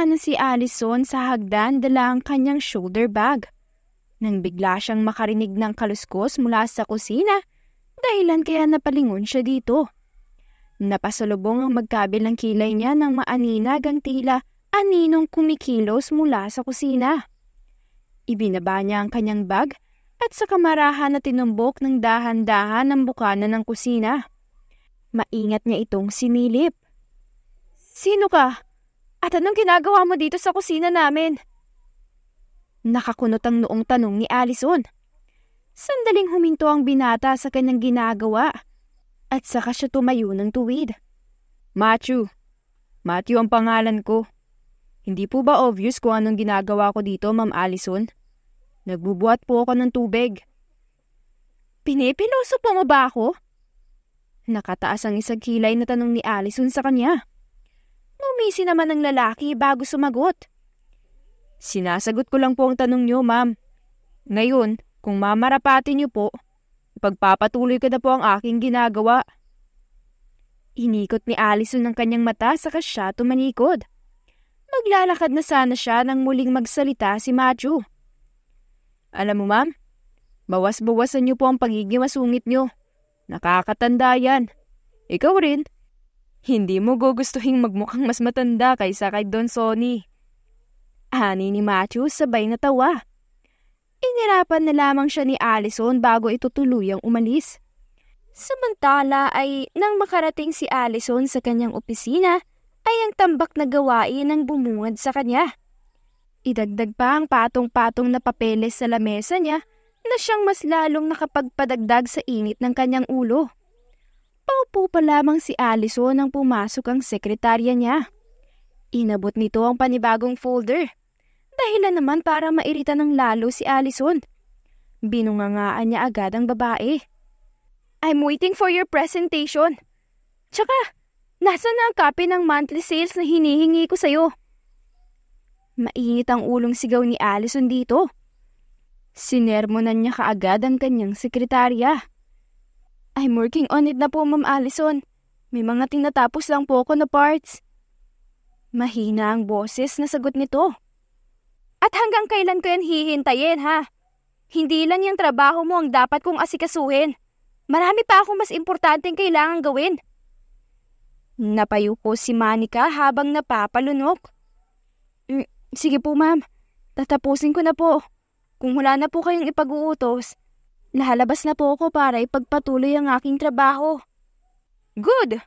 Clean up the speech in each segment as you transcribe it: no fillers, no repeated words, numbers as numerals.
Dadaan na si Allison sa hagdan dala ang kanyang shoulder bag. Nang bigla siyang makarinig ng kaluskos mula sa kusina, dahilan kaya napalingon siya dito. Napasalubong ang magkabilang kilay niya ng maaninag ang tila aninong kumikilos mula sa kusina. Ibinaba niya ang kanyang bag at sa kamarahan na tinumbok ng dahan-dahan ang bukana ng kusina. Maingat niya itong sinilip. "Sino ka? At anong ginagawa mo dito sa kusina namin?" Nakakunot ang noong tanong ni Allison. Sandaling huminto ang binata sa kanyang ginagawa at saka siya tumayo ng tuwid. Matthew ang pangalan ko. Hindi po ba obvious kung anong ginagawa ko dito, Ma'am Allison? Nagbubuhat po ako ng tubig." "Pinipiloso po mo ba ako?" Nakataas ang isang kilay na tanong ni Allison sa kanya. Ngumisi naman ang lalaki bago sumagot. "Sinasagot ko lang po ang tanong niyo, ma'am. Ngayon, kung mamarapatin niyo po, ipagpapatuloy ko na po ang aking ginagawa." Inikot ni Allison ang kanyang mata saka siya tumanikod. Maglalakad na sana siya nang muling magsalita si Matthew. "Alam mo, ma'am, bawas-bawasan niyo po ang pagiging masungit niyo. Nakakatanda yan. Ikaw rin. Hindi mo gugustuhin magmukhang mas matanda kaysa kay Don Sonny." Ani ni Matthew sabay natawa. Inirapan na lamang siya ni Allison bago ito tuluyang umalis. Samantala ay nang makarating si Allison sa kanyang opisina ay ang tambak na gawain ang bumungad sa kanya. Idagdag pa ang patong-patong na papeles sa lamesa niya na siyang mas lalong nakapagpadagdag sa init ng kanyang ulo. Paupo pa lamang si Allison nang pumasok ang sekretarya niya. Inabot nito ang panibagong folder. Dahilan naman para mairita ng lalo si Allison. Binungangaan niya agad ang babae. "I'm waiting for your presentation. Tsaka, nasaan na ang copy ng monthly sales na hinihingi ko sa'yo?" Mainit ang ulong sigaw ni Allison dito. Sinermonan niya kaagad ang kanyang sekretarya. "I'm working on it na po, Ma'am Allison. May mga tinatapos lang po ako na parts." Mahina ang boses na sagot nito. "At hanggang kailan ko yan hihintayin, ha? Hindi lang yung trabaho mo ang dapat kong asikasuhin. Marami pa akong mas importanteng kailangan gawin." Napayuko si Monica habang napapalunok. Sige po, ma'am. Tatapusin ko na po. Kung wala na po kayong ipag-uutos, lalabas na po ako para ipagpatuloy ang aking trabaho." "Good!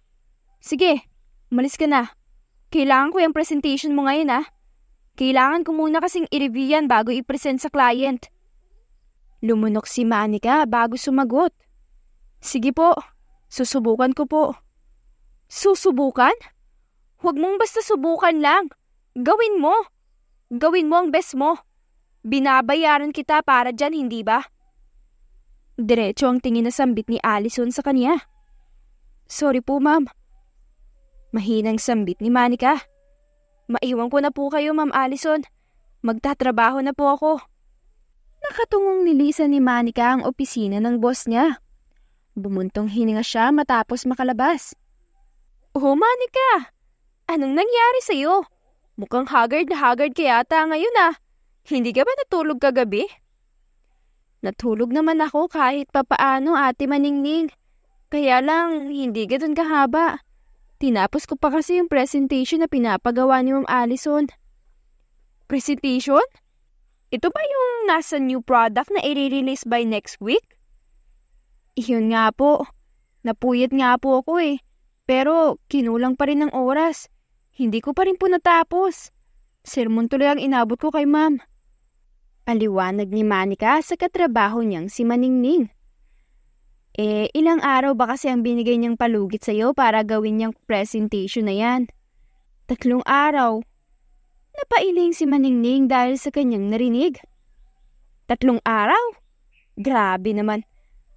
Sige, umalis ka na. Kailangan ko yung presentation mo ngayon, ha? Kailangan ko muna kasing i-review yan bago i-present sa client." Lumunok si Monica bago sumagot. "Sige po, susubukan ko po." "Susubukan? Huwag mong basta subukan lang. Gawin mo. Gawin mo ang best mo. Binabayaran kita para dyan, hindi ba?" Diretso ang tingin na sambit ni Allison sa kanya. "Sorry po, ma'am." Mahinang sambit ni Monica. "Maiwan ko na po kayo, Ma'am Allison. Magtatrabaho na po ako." Nakatungong nilisan ni Monica ang opisina ng boss niya. Bumuntong hininga siya matapos makalabas. "Oh, Monica! Anong nangyari sa'yo? Mukhang haggard na haggard ka yata ngayon, ah. Hindi ka ba natulog kagabi?" "Natulog naman ako kahit papaano, Ate Maningning. Kaya lang, hindi ganoon kahaba. Tinapos ko pa kasi yung presentation na pinapagawa ni Ma'am Allison." "Presentation? Ito ba yung nasa new product na i-release by next week?" "Iyon nga po. Napuyat nga po ako eh. Pero kinulang pa rin ng oras. Hindi ko pa rin po natapos. Sermon tuloy ang inabot ko kay ma'am." Paliwanag ni Monica sa katrabaho niyang si Maningning. Ilang araw ba kasi ang binigay niyang palugit sa'yo para gawin niyang presentation na yan?" 3 araw. Napailing si Maningning dahil sa kanyang narinig. 3 araw? Grabe naman.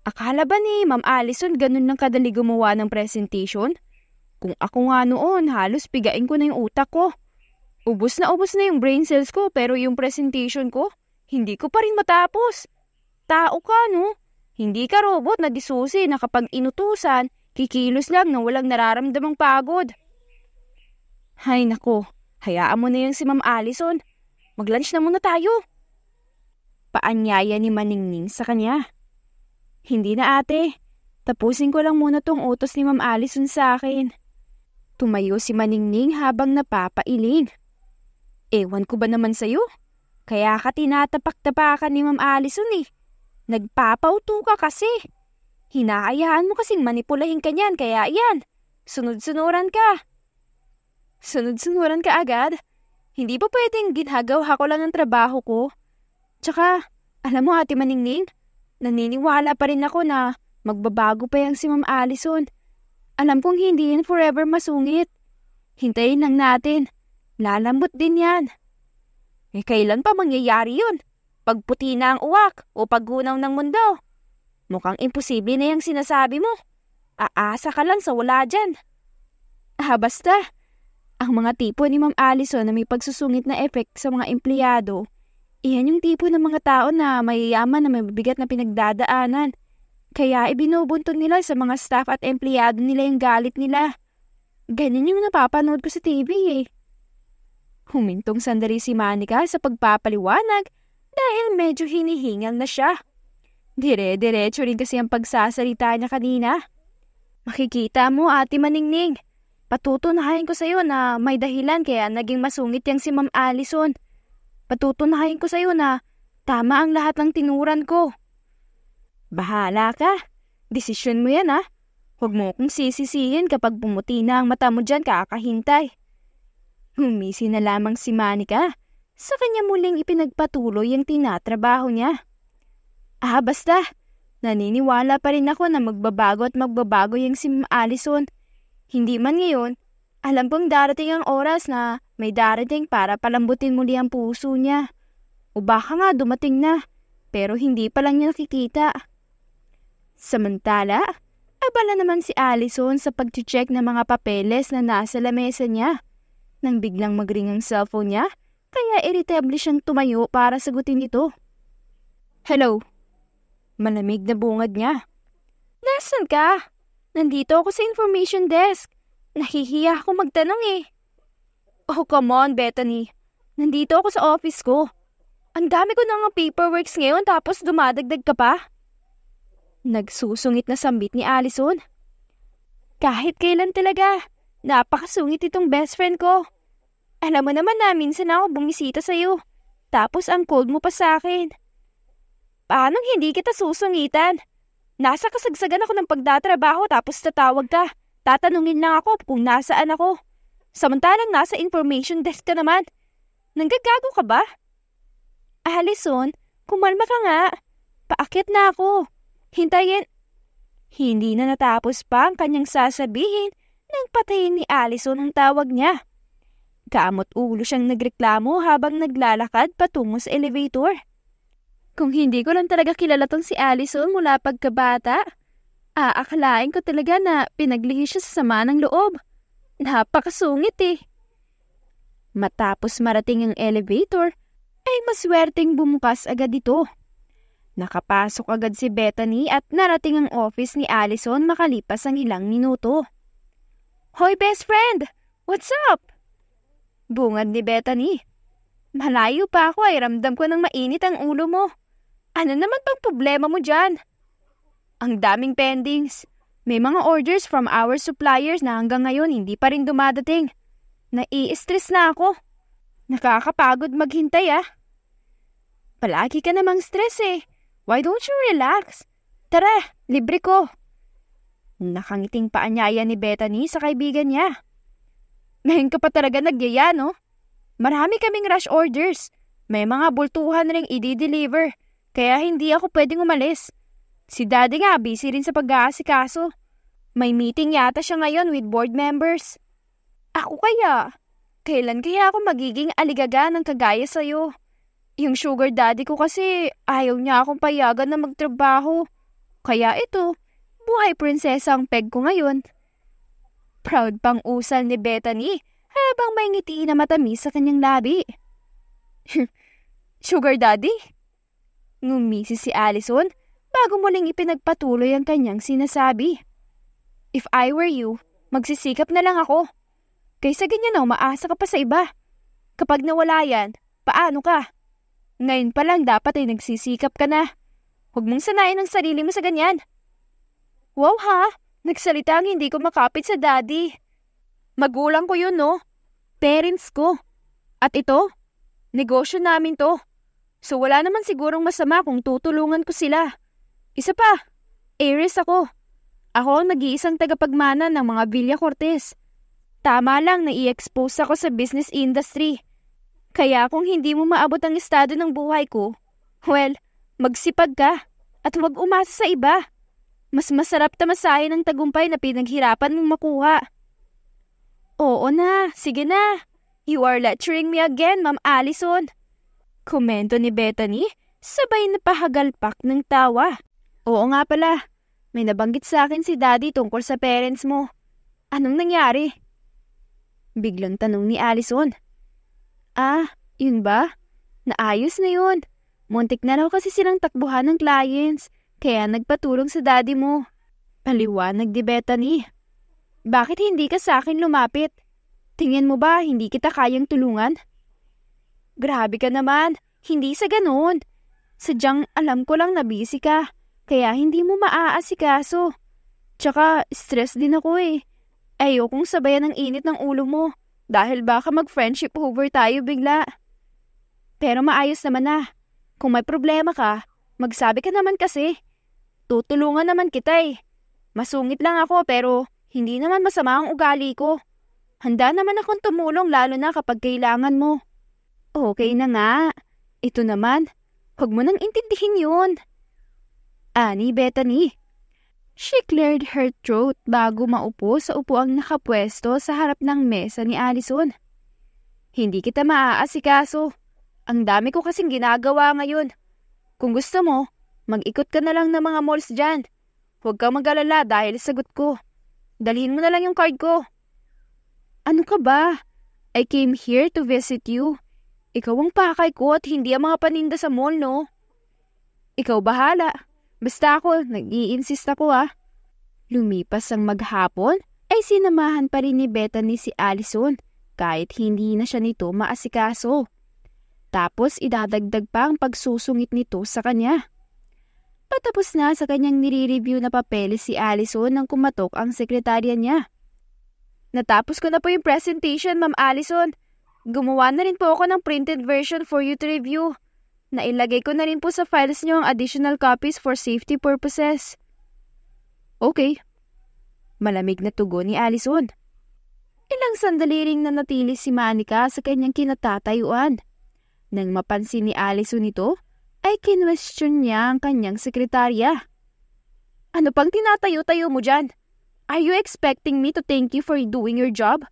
Akala ba ni Ma'am Allison ganun lang kadali gumawa ng presentation? Kung ako nga noon, halos pigain ko na yung utak ko. Ubus na yung brain cells ko pero yung presentation ko, hindi ko pa rin matapos. Tao ka, no? Hindi ka robot na disusi na kapag inutusan, kikilos lang na walang nararamdamang pagod. Hay nako, Hayaan mo na yung si Ma'am Allison. Mag-lunch na muna tayo. Paanyaya ni Maningning sa kanya. Hindi na ate. Tapusin ko lang muna tong utos ni Ma'am Allison sa akin. Tumayo si Maningning habang napapailing. Ewan ko ba naman sa'yo? Kaya ka tinatapak-tapakan ni Ma'am Allison eh. Nagpapauto ka kasi. Hinahayaan mo kasing manipulahin ka niyan kaya yan. Sunod-sunuran ka. Sunod-sunuran ka agad? Hindi ba pwedeng ginagawa ko lang ang trabaho ko? Tsaka, alam mo Ate Maningning, naniniwala pa rin ako na magbabago pa yang si Ma'am Allison. Alam kong hindi yan forever masungit. Hintayin lang natin. Lalambot din yan. Kailan pa mangyayari yun? Pagputi na ang uwak o paggunaw ng mundo? Mukhang imposible na yung sinasabi mo. Aasa ka lang sa wala dyan. Basta. Ang mga tipo ni Ma'am Allison na may pagsusungit na effect sa mga empleyado, iyan yung tipo ng mga tao na mayayaman na may mabigat na pinagdadaanan. Kaya ibinubunton nila sa mga staff at empleyado nila yung galit nila. Ganyan yung napapanood ko sa TV eh. Humintong sandali si Manika sa pagpapaliwanag dahil medyo hinihingal na siya. Dire-diretso rin kasi ang pagsasalita niya kanina. Makikita mo Ate Maningning. Patutunahin ko sa'yo na may dahilan kaya naging masungit yang si Ma'am Allison. Patutunahin ko sa'yo na tama ang lahat ng tinuran ko. Bahala ka. Desisyon mo yan ha. Huwag mo kong sisisihin kapag pumuti na ang mata mo dyan kakahintay. Humisi na lamang si Manika. Sa kanya muling ipinagpatuloy ang tinatrabaho niya. Basta. Naniniwala pa rin ako na magbabago at magbabago yung si Ma'am Allison. Hindi man ngayon, alam kong darating ang oras na may darating para palambutin muli ang puso niya. O baka nga dumating na, pero hindi pa lang niya nakikita. Samantala, abala naman si Allison sa pag-check ng mga papeles na nasa lamesa niya. Nang biglang mag-ring ang cellphone niya, kaya irritable siyang tumayo para sagutin ito. Hello? Malamig na bungad niya. Nasaan ka? Nandito ako sa information desk. Nahihiya ako magtanong eh. Oh, come on, Bethany. Nandito ako sa office ko. Ang dami ko na nga paperworks ngayon tapos dumadagdag ka pa. Nagsusungit na sambit ni Allison. Kahit kailan talaga, napakasungit itong best friend ko. Alam mo naman na minsan ako bumisita sa'yo. Tapos ang cold mo pa sa akin. Paanong hindi kita susungitan? Nasa kasagsagan ako ng pagdatrabaho tapos tatawag ka. Tatanungin lang ako kung nasaan ako. Samantalang nasa information desk ka naman. Nanggagago ka ba? Allison, kumalma ka nga. Paakyat na ako. Hintayin. Hindi na natapos pa ang kanyang sasabihin nang patayin ni Allison ang tawag niya. Kamot ulo siyang nagreklamo habang naglalakad patungo sa elevator. Kung hindi ko lang talaga kilala tong si Allison mula pagkabata, aakalain ko talaga na pinaglihis siya sa sama ng loob. Napakasungit eh. Matapos marating ang elevator, ay maswerteng bumukas agad ito. Nakapasok agad si Bethany at narating ang office ni Allison makalipas ang ilang minuto. Hoy best friend! What's up? Bungad ni Bethany. Malayo pa ako ay ramdam ko ng mainit ang ulo mo. Ano naman bang problema mo dyan? Ang daming pendings. May mga orders from our suppliers na hanggang ngayon hindi pa rin dumadating. Nai-stress na ako. Nakakapagod maghintay ah. Palagi ka namang stress eh. Why don't you relax? Tara, libre ko. Nakangiting paanyaya ni Bethany sa kaibigan niya. Ngayon ka pa talaga nagyaya no? Marami kaming rush orders. May mga bultuhan ring i-deliver. Kaya hindi ako pwedeng umalis. Si Daddy nga busy rin sa pag-aasikaso. May meeting yata siya ngayon with board members. Ako kaya? Kailan kaya ako magiging aligaga ng kagaya sa'yo? Yung sugar daddy ko kasi ayaw niya akong payagan na magtrabaho. Kaya ito, buhay prinsesa ang peg ko ngayon. Proud pang usal ni Bethany habang may ngiti na matamis sa kanyang labi. Sugar daddy? Ngumisi si Allison bago muling ipinagpatuloy ang kanyang sinasabi. If I were you, magsisikap na lang ako. Kaysa ganyan na umaasa ka pa sa iba. Kapag nawala yan, paano ka? Ngayon pa lang dapat ay nagsisikap ka na. Huwag mong sanayin ang sarili mo sa ganyan. Wow ha, nagsalita ang hindi ko makapit sa daddy. Magulang ko yun, no? Parents ko. At ito, negosyo namin to. So wala naman sigurong masama kung tutulungan ko sila. Isa pa, heiress ako. Ako ang nag-iisang tagapagmana ng mga Villa Cortez. Tama lang na i-expose ako sa business industry. Kaya kung hindi mo maabot ang estado ng buhay ko, well, magsipag ka at huwag umasa sa iba. Mas masarap tamasahin ang tagumpay na pinaghirapan mong makuha. Oo na, sige na. You are lecturing me again, Ma'am Allison. Komento ni Bethany, sabay na pahagalpak ng tawa. Oo nga pala, may nabanggit sa akin si Daddy tungkol sa parents mo. Anong nangyari? Biglang tanong ni Allison. Ah, yun ba? Naayos na yun. Muntik na raw kasi silang takbuhan ng clients, kaya nagpatulong sa daddy mo. Paliwanag ni Bethany. Bakit hindi ka sa akin lumapit? Tingin mo ba hindi kita kayang tulungan? Grabe ka naman, hindi sa ganoon. Sadyang alam ko lang na busy ka, kaya hindi mo maaasikaso. Tsaka stress din ako eh. Ayokong sabayan ng init ng ulo mo dahil baka mag-friendship over tayo bigla. Pero maayos naman na. Kung may problema ka, magsabi ka naman kasi. Tutulungan naman kita eh. Masungit lang ako pero hindi naman masama ang ugali ko. Handa naman akong tumulong lalo na kapag kailangan mo. Okay na nga. Ito naman, huwag mo nang intindihin yun. Ani Bethany. She cleared her throat bago maupo sa upuang nakapwesto sa harap ng mesa ni Allison. Hindi kita maaasikaso. Ang dami ko kasing ginagawa ngayon. Kung gusto mo, mag-ikot ka na lang ng mga malls dyan. Huwag kang mag-alala dahil sagot ko. Dalhin mo na lang yung card ko. Ano ka ba? I came here to visit you. Ikaw ang pakay ko at hindi ang mga paninda sa mall, no? Ikaw bahala. Basta ako, nag-i-insist ako ah. Lumipas ang maghapon, ay sinamahan pa rin ni Bethany si Allison kahit hindi na siya nito maasikaso. Tapos idadagdag pa ang pagsusungit nito sa kanya. Patapos na sa kanyang nire-review na papeles si Allison nang kumatok ang sekretarya niya. Natapos ko na po yung presentation, Ma'am Allison. Gumawa na rin po ako ng printed version for you to review. Nailagay ko na rin po sa files niyo ang additional copies for safety purposes. Okay. Malamig na tugon ni Allison. Ilang sandali ring nanatili si Monica sa kanyang kinatatayuan. Nang mapansin ni Allison ito, ay kinwestiyon niya ang kanyang sekretarya. Ano pang tinatayo-tayo mo dyan? Are you expecting me to thank you for doing your job?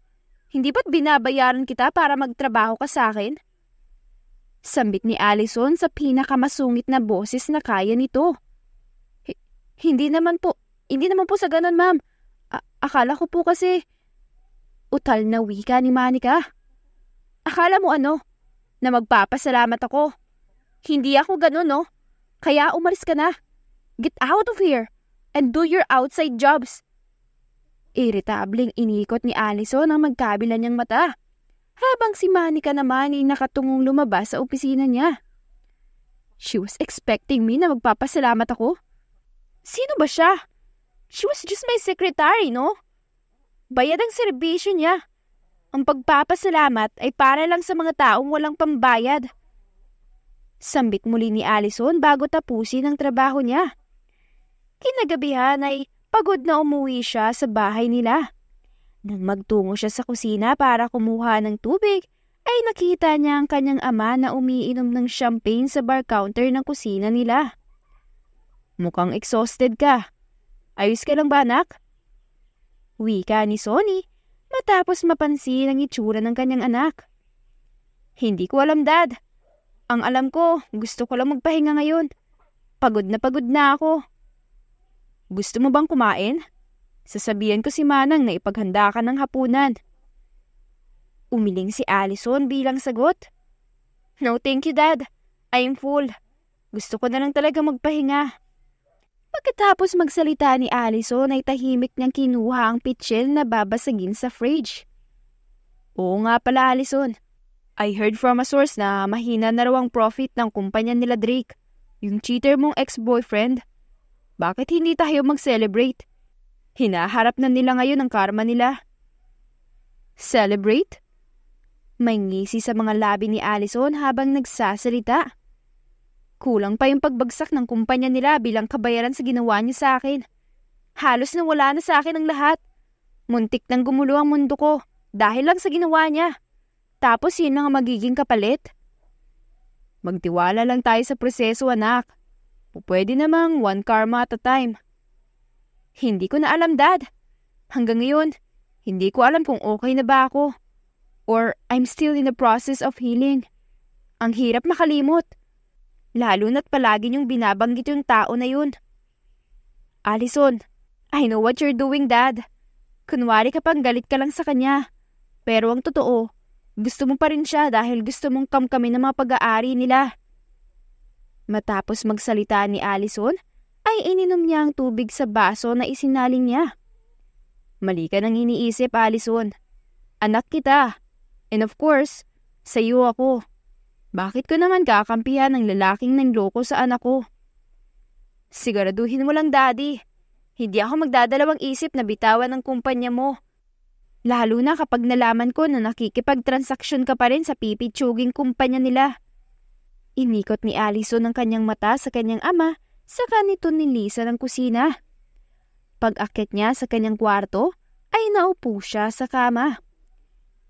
Hindi ba't binabayaran kita para magtrabaho ka sa akin? Sambit ni Allison sa pinakamasungit na boses na kaya nito. Hindi naman po sa ganun, ma'am. Akala ko po kasi... Utal na wika ni Monica. Akala mo ano? Na magpapasalamat ako. Hindi ako ganun, no? Kaya umalis ka na. Get out of here and do your outside jobs. Irritabling inikot ni Allison ang magkabila niyang mata, habang si Monica naman ay nakatungong lumabas sa opisina niya. She was expecting me na magpapasalamat ako? Sino ba siya? She was just my secretary, no? Bayad ang serbisyo niya. Ang pagpapasalamat ay para lang sa mga taong walang pambayad. Sambit muli ni Allison bago tapusin ang trabaho niya. Kinagabihan ay pagod na umuwi siya sa bahay nila. Nang magtungo siya sa kusina para kumuha ng tubig, ay nakita niya ang kanyang ama na umiinom ng champagne sa bar counter ng kusina nila. Mukhang exhausted ka. Ayos ka lang ba, anak? Wika ni Sonny matapos mapansin ang itsura ng kanyang anak. Hindi ko alam, Dad. Ang alam ko, gusto ko lang magpahinga ngayon. Pagod na ako. Gusto mo bang kumain? Sasabihan ko si Manang na ipaghanda ka ng hapunan. Umiling si Allison bilang sagot. No, thank you, Dad. I'm full. Gusto ko na lang talaga magpahinga. Pagkatapos magsalita ni Allison ay tahimik niyang kinuha ang pitsil na babasagin sa fridge. Oo nga pala, Allison. I heard from a source na mahina na raw ang profit ng kumpanya nila Drake. Yung cheater mong ex-boyfriend. Bakit hindi tayo mag-celebrate? Hinaharap na nila ngayon ang karma nila. Celebrate? May ngisi sa mga labi ni Allison habang nagsasalita. Kulang pa yung pagbagsak ng kumpanya nila bilang kabayaran sa ginawa niya sa akin. Halos nawala na sa akin ang lahat. Muntik nang gumulo ang mundo ko dahil lang sa ginawa niya. Tapos yun lang ang magiging kapalit. Magtiwala lang tayo sa proseso, anak. Pwede namang one karma at a time. Hindi ko na alam, Dad. Hanggang ngayon, hindi ko alam kung okay na ba ako. Or I'm still in the process of healing. Ang hirap makalimot. Lalo na't palagi niyong binabanggit yung tao na yun. Allison, I know what you're doing, Dad. Kunwari kapag galit ka lang sa kanya. Pero ang totoo, gusto mo pa rin siya dahil gusto mong kamkamin ng mga pag-aari nila. Matapos magsalita ni Allison, ay ininom niya ang tubig sa baso na isinaling niya. Mali ka nang iniisip, Allison. Anak kita. And of course, sa iyo ako. Bakit ko naman kakampihan ng lalaking nanloko sa anak ko? Siguraduhin mo lang, Daddy. Hindi ako magdadalawang isip na bitawan ng kumpanya mo. Lalo na kapag nalaman ko na nakikipagtransaksyon ka pa rin sa pipitsuging kumpanya nila. Inikot ni Allison ang kanyang mata sa kanyang ama, saka nito nilisa ng kusina. Pag-akit niya sa kanyang kwarto, ay naupo siya sa kama.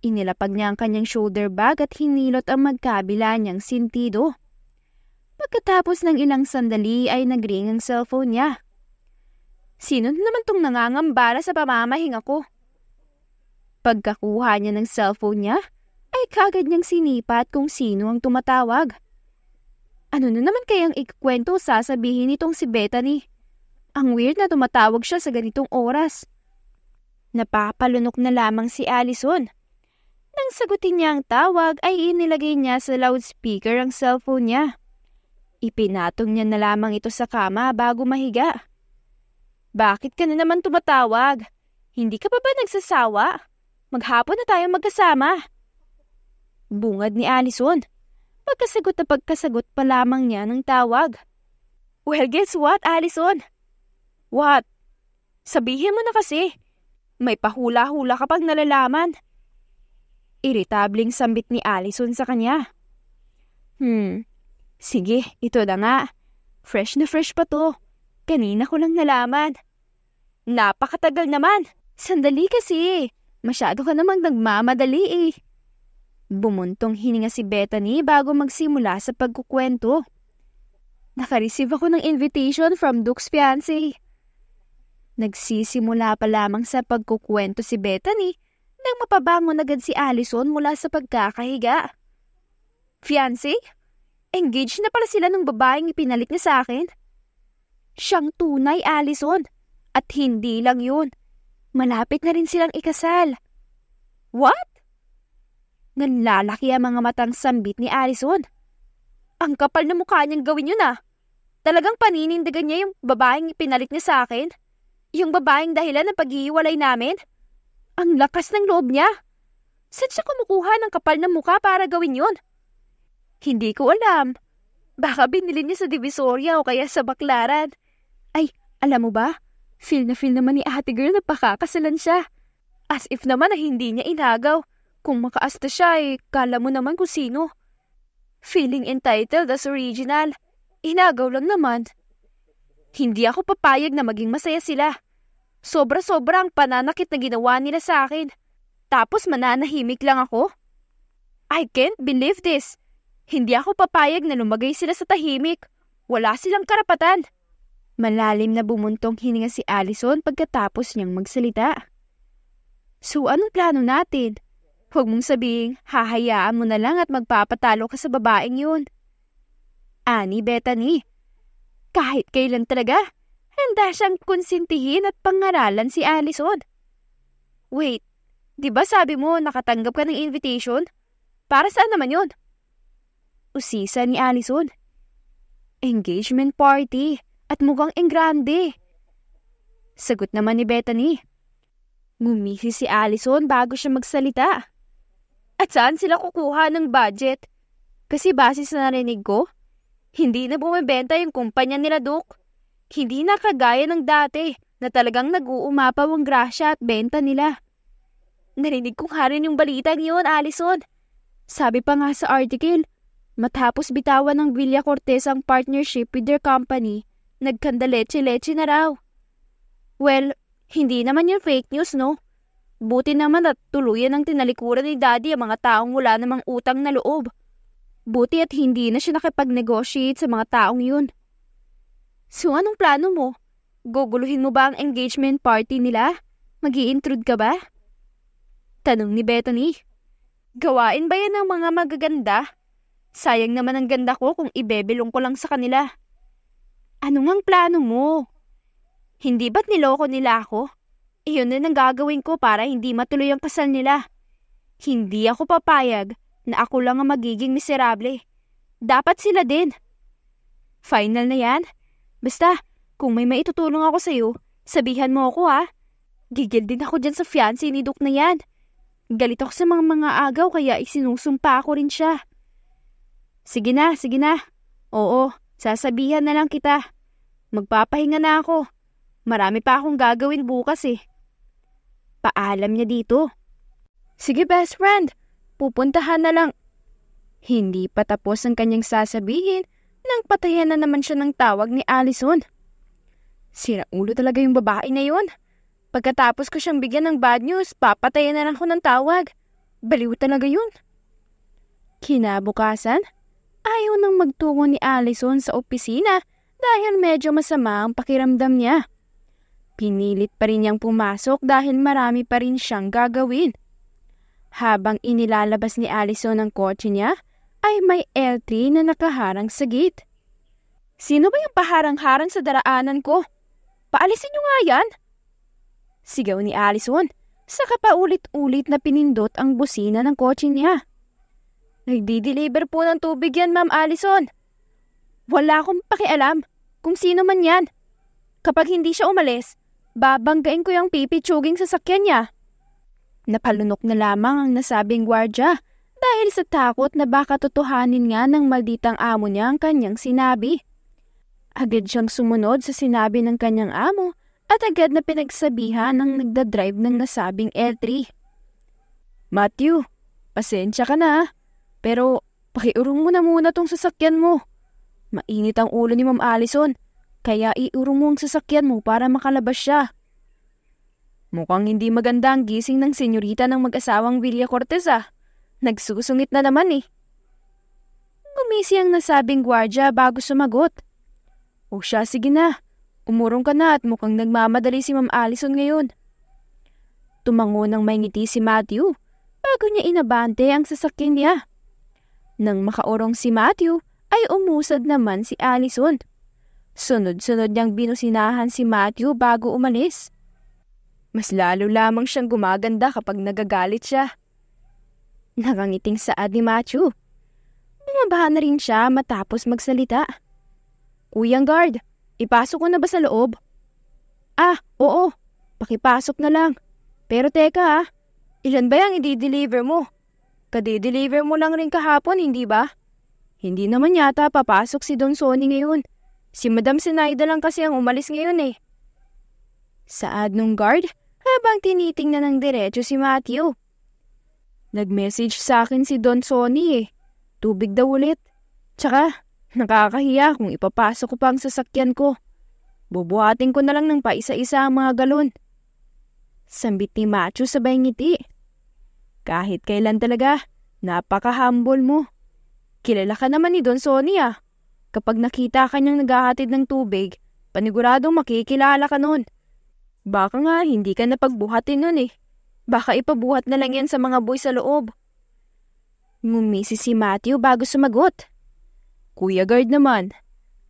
Inilapag niya ang kanyang shoulder bag at hinilot ang magkabila niyang sintido. Pagkatapos ng ilang sandali ay nagring ang cellphone niya. Sino naman tong nangangambala sa pamamahinga ko? Pagkakuha niya ng cellphone niya, ay kagad niyang sinipat kung sino ang tumatawag. Ano na naman kayang ikukwento sasabihin nitong si Bethany? Ang weird na tumatawag siya sa ganitong oras. Napapalunok na lamang si Allison. Nang sagutin niya ang tawag ay inilagay niya sa loudspeaker ang cellphone niya. Ipinatong niya na lamang ito sa kama bago mahiga. Bakit ka na naman tumatawag? Hindi ka pa ba nagsasawa? Maghapon na tayo magkasama. Bungad ni Allison. Pagkasagot na pagkasagot pa lamang niya ng tawag. Well, guess what, Allison? What? Sabihin mo na kasi. May pahula-hula ka pang nalalaman. Iritabling sambit ni Allison sa kanya. Sige, ito na nga. Fresh na fresh pa to. Kanina ko lang nalaman. Napakatagal naman. Sandali kasi. Masyado ka namang nagmamadali eh. Bumuntong hininga si Bethany bago magsimula sa pagkukwento. Nakareceive ako ng invitation from Duke's fiancé. Nagsisimula pa lamang sa pagkukwento si Bethany nang mapabangon agad si Allison mula sa pagkakahiga. Fiancé? Engaged na pala sila ng babaeng ipinalit niya sa akin? Siyang tunay, Allison. At hindi lang yun. Malapit na rin silang ikasal. What? Nanlalaki ang mga matang sambit ni Allison. Ang kapal na mukha niyang gawin yun ah. Talagang paninindigan niya yung babaeng ipinalit niya sa akin? Yung babaeng dahilan ng pag-iiwalay namin? Ang lakas ng loob niya. Saan siya kumukuha ng kapal na mukha para gawin yun? Hindi ko alam. Baka binili niya sa Divisoria o kaya sa Baklaran. Ay, alam mo ba? Feel naman ni ate girl na pakakasalan siya. As if naman na hindi niya inagaw. Kung makaasta siya kala mo naman kung sino. Feeling entitled as original. Inagaw lang naman. Hindi ako papayag na maging masaya sila. Sobra-sobra ang pananakit na ginawa nila sa akin. Tapos mananahimik lang ako? I can't believe this. Hindi ako papayag na lumagay sila sa tahimik. Wala silang karapatan. Malalim na bumuntong hininga si Allison pagkatapos niyang magsalita. So anong plano natin? Huwag mong sabihing hahayaan mo na lang at magpapatalo ka sa babaeng yun. Ani Bethany, kahit kailan talaga, handa siyang konsintihin at pangaralan si Allison. Wait, di ba sabi mo nakatanggap ka ng invitation? Para saan naman yun? Usisa ni Allison. Engagement party. At mukhang engrande. Sagot naman ni Bethany. Ngumisi si Allison bago siya magsalita. At saan sila kukuha ng budget? Kasi base sa narinig ko, hindi na bumibenta yung kumpanya nila, Dok. Hindi na kagaya ng dati na talagang nag-uumapaw ang grasya at benta nila. Narinig ko nga rin yung balita niyon, Allison. Sabi pa nga sa article, matapos bitawan ng Villa Cortez ang partnership with their company, nagkandaleche-leche na raw. Well, hindi naman yung fake news, no? Buti naman at tuluyan ang tinalikuran ni Daddy ang mga taong wala namang utang na loob. Buti at hindi na siya nakipag-negotiate sa mga taong yun. So anong plano mo? Guguluhin mo ba ang engagement party nila? Mag-i-intrude ka ba? Tanong ni Bethany. Gawain ba yan ng mga magaganda? Sayang naman ang ganda ko kung ibebelong ko lang sa kanila. Ano ngang plano mo? Hindi ba't niloko nila ako? Iyon na ang gagawin ko para hindi matuloy ang kasal nila. Hindi ako papayag na ako lang ang magiging miserable. Dapat sila din. Final na yan? Basta, kung may maitutulong ako sa'yo, sabihan mo ako ha. Gigil din ako dyan sa fiancé ni Duke na yan. Galit ako sa mga agaw kaya isinusumpa ako rin siya. Sige na, sige na. Oo, sasabihan na lang kita. Magpapahinga na ako. Marami pa akong gagawin bukas eh. Paalam niya dito. Sige best friend, pupuntahan na lang. Hindi pa tapos ang kanyang sasabihin nang patayan na naman siya ng tawag ni Allison. Sira ulo talaga yung babae na yun. Pagkatapos ko siyang bigyan ng bad news, papatayan na lang ko ng tawag. Baliw talaga yun. Kinabukasan, ayaw nang magtungo ni Allison sa opisina dahil medyo masama ang pakiramdam niya. Pinilit pa rin niyang pumasok dahil marami pa rin siyang gagawin. Habang inilalabas ni Allison ang kotse niya, ay may L3 na nakaharang sa gate. Sino ba yung paharang-harang sa daraanan ko? Paalisin niyo nga yan! Sigaw ni Allison, saka pa ulit-ulit na pinindot ang busina ng kotse niya. Nagdi-deliver po ng tubig yan, Ma'am Allison. Wala akong pakialam kung sino man yan. Kapag hindi siya umalis, babanggain ko yung pipitsuging sasakyan niya. Napalunok na lamang ang nasabing gwardya dahil sa takot na baka totohanin nga ng malditang amo niya ang kanyang sinabi. Agad siyang sumunod sa sinabi ng kanyang amo at agad na pinagsabihan ng nagdadrive ng nasabing L3. Matthew, pasensya ka na pero pakiurong mo na muna tong sasakyan mo. Mainit ang ulo ni Ma'am Allison. Kaya iurong mo ang sasakyan mo para makalabas siya. Mukhang hindi maganda ang gising ng senyorita ng mag-asawang Villa Cortez ah. Nagsusungit na naman eh. Gumisi ang nasabing gwardya bago sumagot. O siya, sige na. Umurong ka na at mukhang nagmamadali si Ma'am Allison ngayon. Tumango ng may ngiti si Matthew bago niya inabante ang sasakyan niya. Nang makaurong si Matthew ay umusad naman si Allison. Sunod-sunod niyang binusinahan si Matthew bago umalis. Mas lalo lamang siyang gumaganda kapag nagagalit siya. Nakangiting saad ni Matthew. Bumabahan na rin siya matapos magsalita. Kuyang guard, ipasok ko na ba sa loob? Ah, oo. Pakipasok na lang. Pero teka ilan ba yung i-deliver mo? Kadi-deliver mo lang rin kahapon, hindi ba? Hindi naman yata papasok si Don Sonny ngayon. Si Madam Sinaida lang kasi ang umalis ngayon eh. Saad nung guard habang tinitingnan ng diretso si Matthew. Nag-message sa akin si Don Sonny eh. Tubig daw ulit. Tsaka, nakakahiya kung ipapasok ko pa ang sasakyan ko. Bubuhatin ko na lang ng paisa-isa ang mga galon. Sambit ni Matthew sabay ngiti. Kahit kailan talaga, napaka-humble mo. Kilala ka naman ni Don Sonny ah. Kapag nakita ka niyang naghahatid ng tubig, paniguradong makikilala ka nun. Baka nga hindi ka napagbuhatin nun eh. Baka ipabuhat na lang yan sa mga boy sa loob. Ngumisi si Matthew bago sumagot. Kuya guard naman,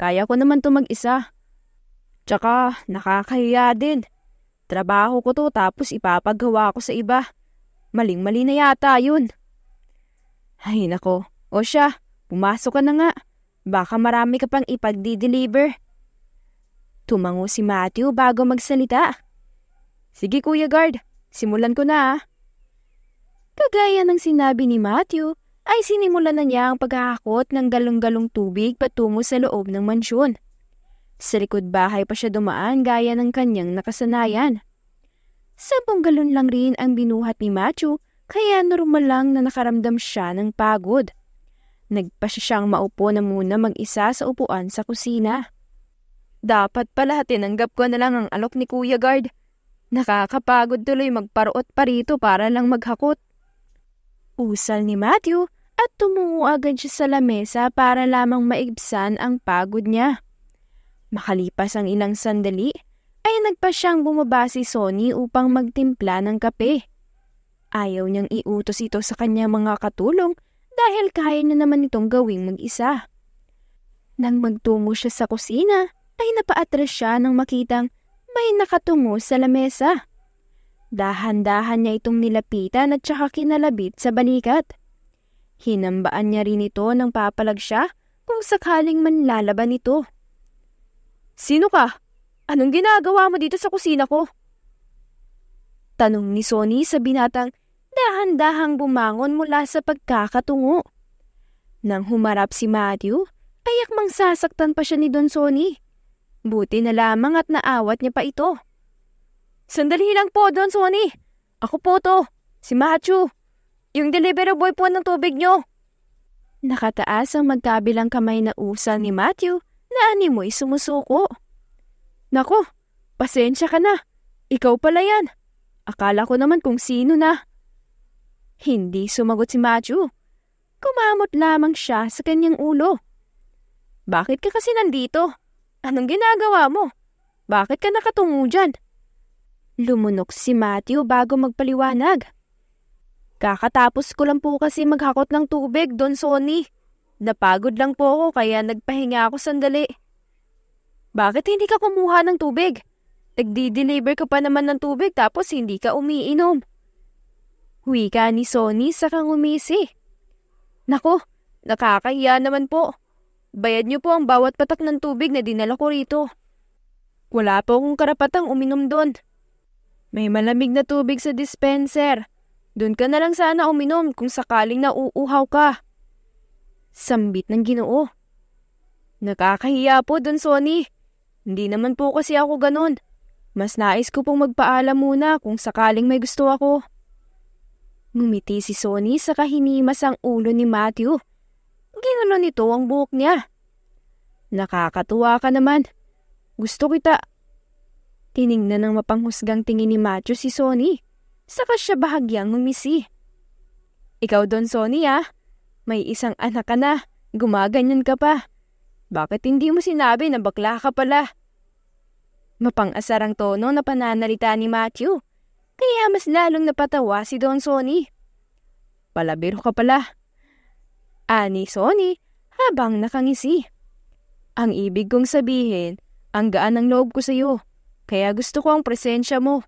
kaya ko naman to mag-isa. Tsaka nakakahiya din. Trabaho ko to tapos ipapagawa ko sa iba. Maling-mali na yata yun. Ay nako, o siya, pumasok ka na nga. Baka marami ka pang ipag-deliver. Tumango si Matthew bago magsalita. Sige Kuya Guard, simulan ko na ah. Kagaya ng sinabi ni Matthew, ay sinimulan na niya ang paghahakot ng galong-galong tubig patungo sa loob ng mansyon. Sa likod bahay pa siya dumaan gaya ng kanyang nakasanayan. 10 galon lang rin ang binuhat ni Matthew, kaya normal lang na nakaramdam siya ng pagod. Nagpasya siyang maupo na muna mag-isa sa upuan sa kusina. Dapat pala tinanggap ko na lang ang alok ni Kuya Guard. Nakakapagod tuloy magparuot pa rito para lang maghakot. Usal ni Matthew at tumungo agad siya sa lamesa para lamang maibsan ang pagod niya. Makalipas ang ilang sandali, ay nagpa siyang bumaba si Sonny upang magtimpla ng kape. Ayaw niyang iutos ito sa kanyang mga katulong dahil kaya niya naman itong gawing mag-isa. Nang magtungo siya sa kusina, ay napaatras siya nang makitang may nakatungo sa lamesa. Dahan-dahan niya itong nilapitan at saka kinalabit sa balikat. Hinambaan niya rin ito nang papalag siya kung sakaling manlalaban ito. "Sino ka? Anong ginagawa mo dito sa kusina ko?" Tanong ni Sonny sa binatang dahan-dahang bumangon mula sa pagkakatungo. Nang humarap si Matthew, ay akmang sasaktan pa siya ni Don Sonny. Buti na lamang at naawat niya pa ito. "Sandali lang po, Don Sonny. Ako po to, si Matthew. Yung delivery boy po ng tubig nyo." Nakataas ang magkabilang kamay na usal ni Matthew na animoy sumusuko. "Nako, pasensya ka na. Ikaw pala yan. Akala ko naman kung sino na." Hindi sumagot si Matthew. Kumamot lamang siya sa kanyang ulo. "Bakit ka kasi nandito? Anong ginagawa mo? Bakit ka nakatungo dyan?" Lumunok si Matthew bago magpaliwanag. "Kakatapos ko lang po kasi maghakot ng tubig, Don Sonny. Napagod lang po ako kaya nagpahinga ako sandali." "Bakit hindi ka kumuha ng tubig? Nagdi-deliver ka pa naman ng tubig tapos hindi ka umiinom." Wika ni Sonny sakang umisi. "Nako, nakakahiya naman po. Bayad niyo po ang bawat patak ng tubig na dinala ko rito. Wala po akong karapatang uminom doon. May malamig na tubig sa dispenser. Doon ka na lang sana uminom kung sakaling nauuhaw ka." Sambit ng Ginoo. "Nakakahiya po, Don Sonny. Hindi naman po kasi ako ganun. Mas nais ko pong magpaalam muna kung sakaling may gusto ako." Ngumiti si Sonny sa kahinimas ang ulo ni Matthew. Ginulo nito ang buhok niya. "Nakakatuwa ka naman. Gusto kita." Tiningnan ng mapanghusgang tingin ni Matthew si Sonny. Saka siya bahagyang ngumisi. "Ikaw, Don Sonny, may isang anak ka na. Gumaganyan ka pa. Bakit hindi mo sinabi na bakla ka pala?" Mapang-asar ang tono na pananalita ni Matthew. Kaya mas lalong napatawa si Don Sonny. "Palabiro ka pala," ani Sonny habang nakangisi. "Ang ibig kong sabihin, ang gaan ng loob ko sa iyo. Kaya gusto ko ang presensya mo.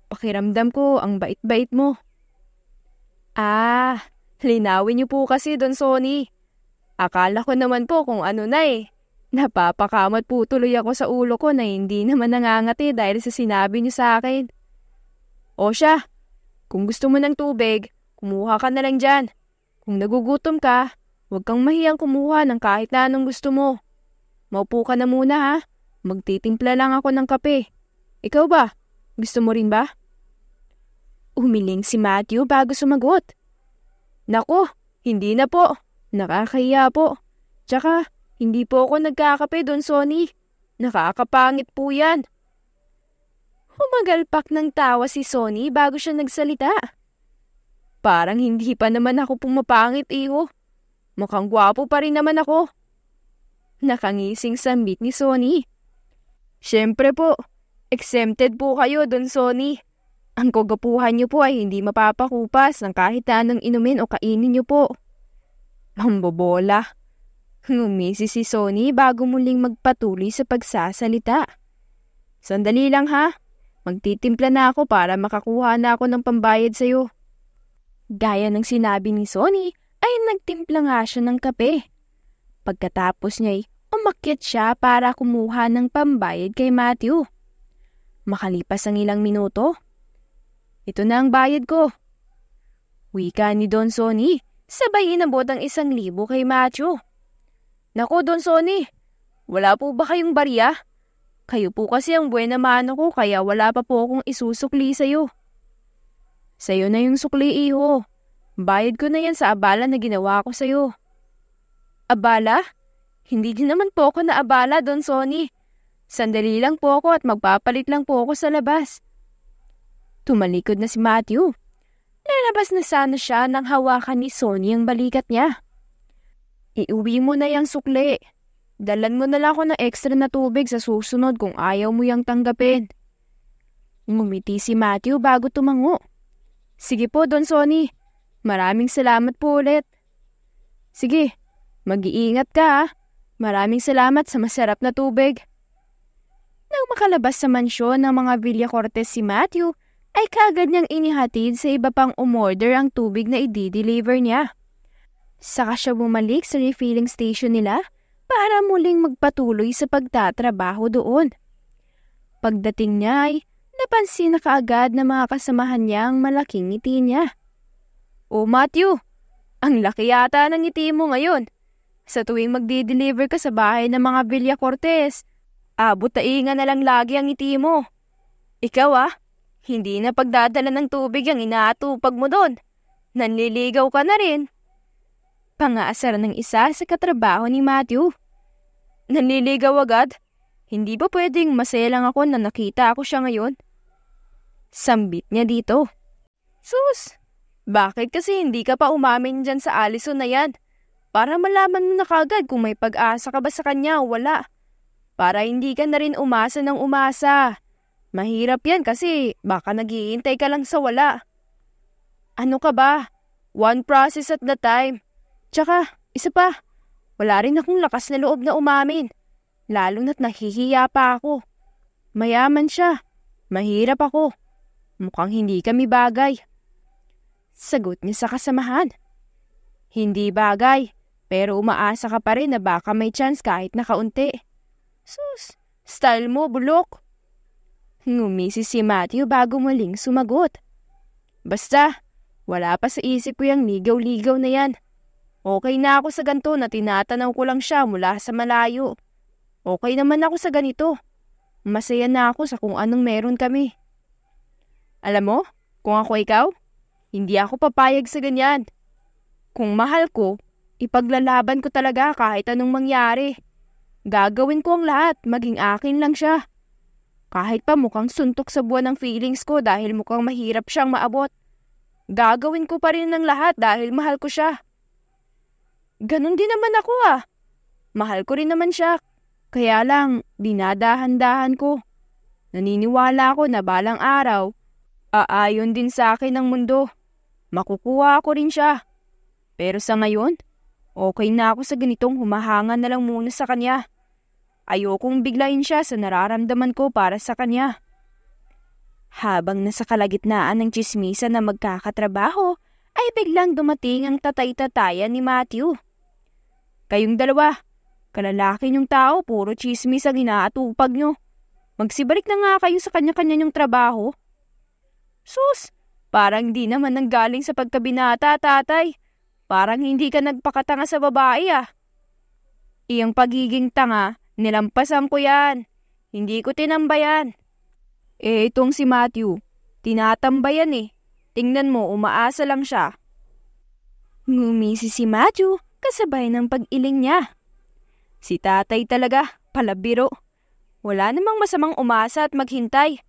Pakiramdam ko ang bait-bait mo." Linawin niyo po kasi, Don Sonny. Akala ko naman po kung ano na eh. Napapakamot po tuloy ako sa ulo ko na hindi naman nangangati dahil sa sinabi niyo sa akin. O siya, kung gusto mo ng tubig, kumuha ka na lang dyan. Kung nagugutom ka, huwag kang mahiyang kumuha ng kahit na anong gusto mo. Maupo ka na muna Magtitimpla lang ako ng kape. Ikaw ba? Gusto mo rin ba? Umiling si Matthew bago sumagot. "Nako, hindi na po. Nakakahiya po. Tsaka, hindi po ako nagkakape, Don Sonny. Nakakapangit po yan." Humagalpak ng tawa si Sonny bago siya nagsalita. "Parang hindi pa naman ako pumapangit, iho. Mukhang gwapo pa rin naman ako." Nakangising sambit ni Sonny. "Siyempre po, exempted po kayo, Don Sonny. Ang kagapuhan niyo po ay hindi mapapakupas ng kahit anong inumin o kainin niyo po." Mambobola. Ngumisi si Sonny bago muling magpatuloy sa pagsasalita. "Sandali lang Magtitimpla na ako para makakuha na ako ng pambayad sa'yo." Gaya ng sinabi ni Sonny, ay nagtimpla nga siya ng kape. Pagkatapos niya umakyat siya para kumuha ng pambayad kay Matthew. Makalipas ang ilang minuto, "Ito na ang bayad ko." Wika ni Don Sonny, sabay inabot ang 1,000 kay Matthew. Nako Don Sonny, wala po ba kayong barya? Kayo po kasi ang buena mano ko kaya wala pa po akong isusukli sa'yo. Sa'yo na yung sukli, iho. Bayad ko na yan sa abala na ginawa ko sa'yo. Abala? Hindi din naman po ako na abala, Don Sonny. Sandali lang po ako at magpapalit lang po ako sa labas. Tumalikod na si Matthew. Lalabas na sana siya nang hawakan ni Sonny ang balikat niya. Iuwi mo na yung sukli. Dalan mo na lang ako ng extra na tubig sa susunod kung ayaw mo yang tanggapin. Ngumiti si Matthew bago tumango. Sige po, Don Sonny. Maraming salamat po ulit. Sige, mag-iingat ka ha. Maraming salamat sa masarap na tubig. Nang makalabas sa mansyon ng mga Villacortes si Matthew, ay kaagad niyang inihatid sa iba pang umorder ang tubig na i-deliver niya. Saka siya bumalik sa refilling station nila para muling magpatuloy sa pagtatrabaho doon. Pagdating niya ay napansin na kaagad ng mga kasamahan niya ang malaking ngiti niya. O Matthew, ang laki yata ng ngiti mo ngayon. Sa tuwing magdi-deliver ka sa bahay ng mga Villacortes, abot-tainga na lang lagi ang ngiti mo. Ikaw hindi na pagdadala ng tubig ang inaatupag mo doon. Nanliligaw ka na rin. Pangaasar ng isa sa katrabaho ni Matthew. Nanliligaw agad? Hindi ba pwedeng masaya lang ako na nakita ako siya ngayon? Sambit niya dito. Sus, bakit kasi hindi ka pa umamin dyan sa Allison na yan? Para malaman mo na kagad kung may pag-asa ka ba sa kanya o wala. Para hindi ka na rin umasa ng umasa. Mahirap yan kasi baka naghihintay ka lang sa wala. Ano ka ba? One process at the time. Tsaka, isa pa, wala rin akong lakas na loob na umamin. Lalo na't nahihiya pa ako. Mayaman siya. Mahirap ako. Mukhang hindi kami bagay. Sagot niya sa kasamahan. Hindi bagay, pero umaasa ka pa rin na baka may chance kahit na kaunti. Sus, style mo, bulok. Ngumisi si Matthew bago muling sumagot. Basta, wala pa sa isip ko yung ligaw-ligaw na yan. Okay na ako sa ganito na tinatanaw ko lang siya mula sa malayo. Okay naman ako sa ganito. Masaya na ako sa kung anong meron kami. Alam mo, kung ako ikaw, hindi ako papayag sa ganyan. Kung mahal ko, ipaglalaban ko talaga kahit anong mangyari. Gagawin ko ang lahat, maging akin lang siya. Kahit pa mukhang suntok sa buwan ng feelings ko dahil mukhang mahirap siyang maabot. Gagawin ko pa rin ng lahat dahil mahal ko siya. Ganon din naman ako Mahal ko rin naman siya. Kaya lang, dinadahan-dahan ko. Naniniwala ako na balang araw, aayon din sa akin ang mundo. Makukuha ako rin siya. Pero sa ngayon, okay na ako sa ganitong humahanga na lang muna sa kanya. Ayokong biglayin siya sa nararamdaman ko para sa kanya. Habang nasa kalagitnaan ng tsismisan na magkakatrabaho, ay biglang dumating ang tatay-tatayan ni Matthew. Kayong dalawa, kalalaki niyong tao, puro tsismis ang inaatupag niyo. Magsibalik na nga kayo sa kanya-kanya niyong trabaho. Sus, parang di naman nanggaling sa pagkabinata, tatay. Parang hindi ka nagpakatanga sa babae Iyang pagiging tanga, nilampasan ko yan. Hindi ko tinambayan. Itong si Matthew, tinatambayan Tingnan mo, umaasa lang siya. Ngumisi si Matthew kasabay ng pag-iling niya. Si tatay talaga, palabiro. Wala namang masamang umasa at maghintay.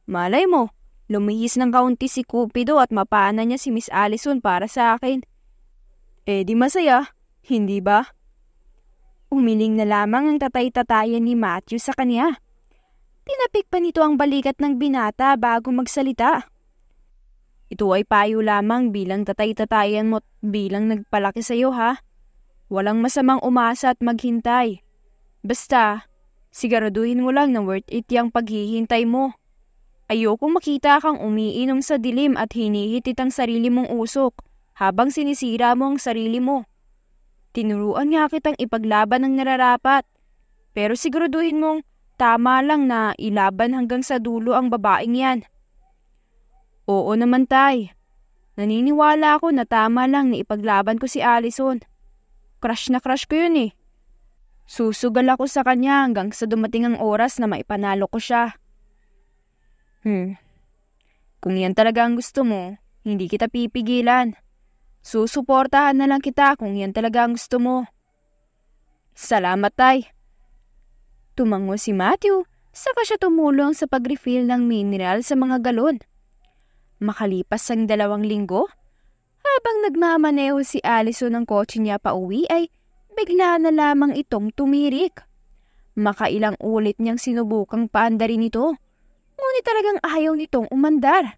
Malay mo, lumihis ng kaunti si Cupido at mapana niya si Miss Allison para sa akin. Di masaya, hindi ba? Umiling na lamang ang tatay-tatayan ni Matthew sa kanya. Tinapik pa nito ang balikat ng binata bago magsalita. Ito ay payo lamang bilang tatay-tatayan mo bilang nagpalaki sa iyo Walang masamang umasa at maghintay. Basta, siguraduhin mo lang na worth it yung paghihintay mo. Ayokong makita kang umiinom sa dilim at hinihitit ang sarili mong usok habang sinisira mo ang sarili mo. Tinuruan nga kitang ipaglaban ang nararapat, pero siguraduhin mong tama lang na ilaban hanggang sa dulo ang babaeng yan. Oo naman tay. Naniniwala ako na tama lang na ipaglaban ko si Allison. Crush na crush ko yun eh. Susugal ako sa kanya hanggang sa dumating ang oras na maipanalo ko siya. Kung yan talaga ang gusto mo, hindi kita pipigilan. Susuportahan na lang kita kung yan talaga ang gusto mo. Salamat, Tay. Tumango si Matthew, saka siya tumulong sa pag-refill ng mineral sa mga galon. Makalipas ang 2 linggo, habang nagmamaneho si Allison ng kotse niya pa uwi ay bigla na lamang itong tumirik. Makailang ulit niyang sinubukang paandarin ito, ngunit talagang ayaw nitong umandar.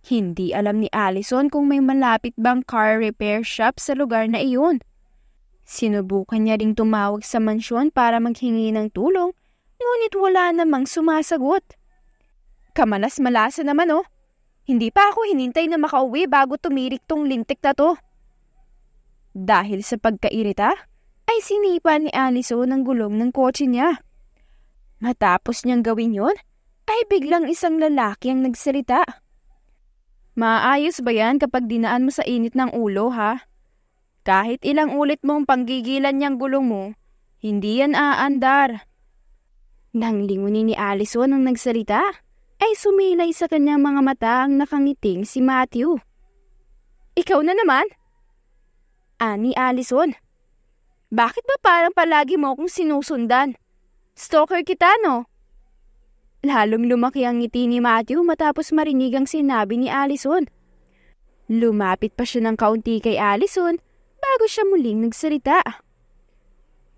Hindi alam ni Allison kung may malapit bang car repair shop sa lugar na iyon. Sinubukan niya ring tumawag sa mansyon para maghingi ng tulong, ngunit wala namang sumasagot. Kamalas-malasa naman oh. Hindi pa ako hinintay na makauwi bago tumirik tong lintik na to. Dahil sa pagkairita, ay sinipa ni Allison ang gulong ng kotse niya. Matapos niyang gawin yon, ay biglang isang lalaki ang nagsalita. Maayos ba yan kapag dinaan mo sa init ng ulo, ha? Kahit ilang ulit mong panggigilan niyang gulong mo, hindi yan aandar. Nang lingunin ni Allison ang nagsalita, ay sumilay sa kanyang mga mata ang nakangiting si Matthew. Ikaw na naman? Ani Allison. Bakit ba parang palagi mo akong sinusundan? Stalker kita, no? Lalong lumaki ang ngiti ni Matthew matapos marinig ang sinabi ni Allison. Lumapit pa siya ng kaunti kay Allison bago siya muling nagsalita.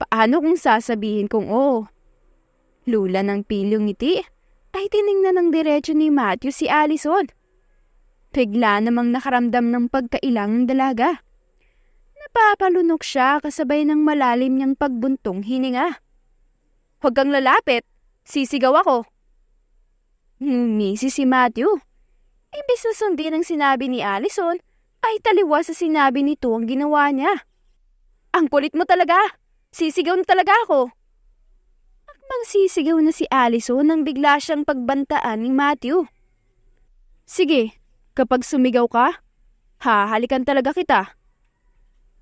Paano kung sasabihin kong oo? Lula ng pilyong ngiti ay tiningnan ng diretso ni Matthew si Allison. Bigla namang nakaramdam ng pagkailang ng dalaga. Napapalunok siya kasabay ng malalim niyang pagbuntong hininga. Huwag kang lalapit, sisigaw ako. Ngumisi si Matthew. Imbis na sundin ang sinabi ni Allison, ay taliwas sa sinabi nito ang ginawa niya. Ang kulit mo talaga, sisigaw na talaga ako. Magsisigaw na si Allison nang bigla siyang pagbantaan ni Matthew. Sige, kapag sumigaw ka, hahalikan talaga kita.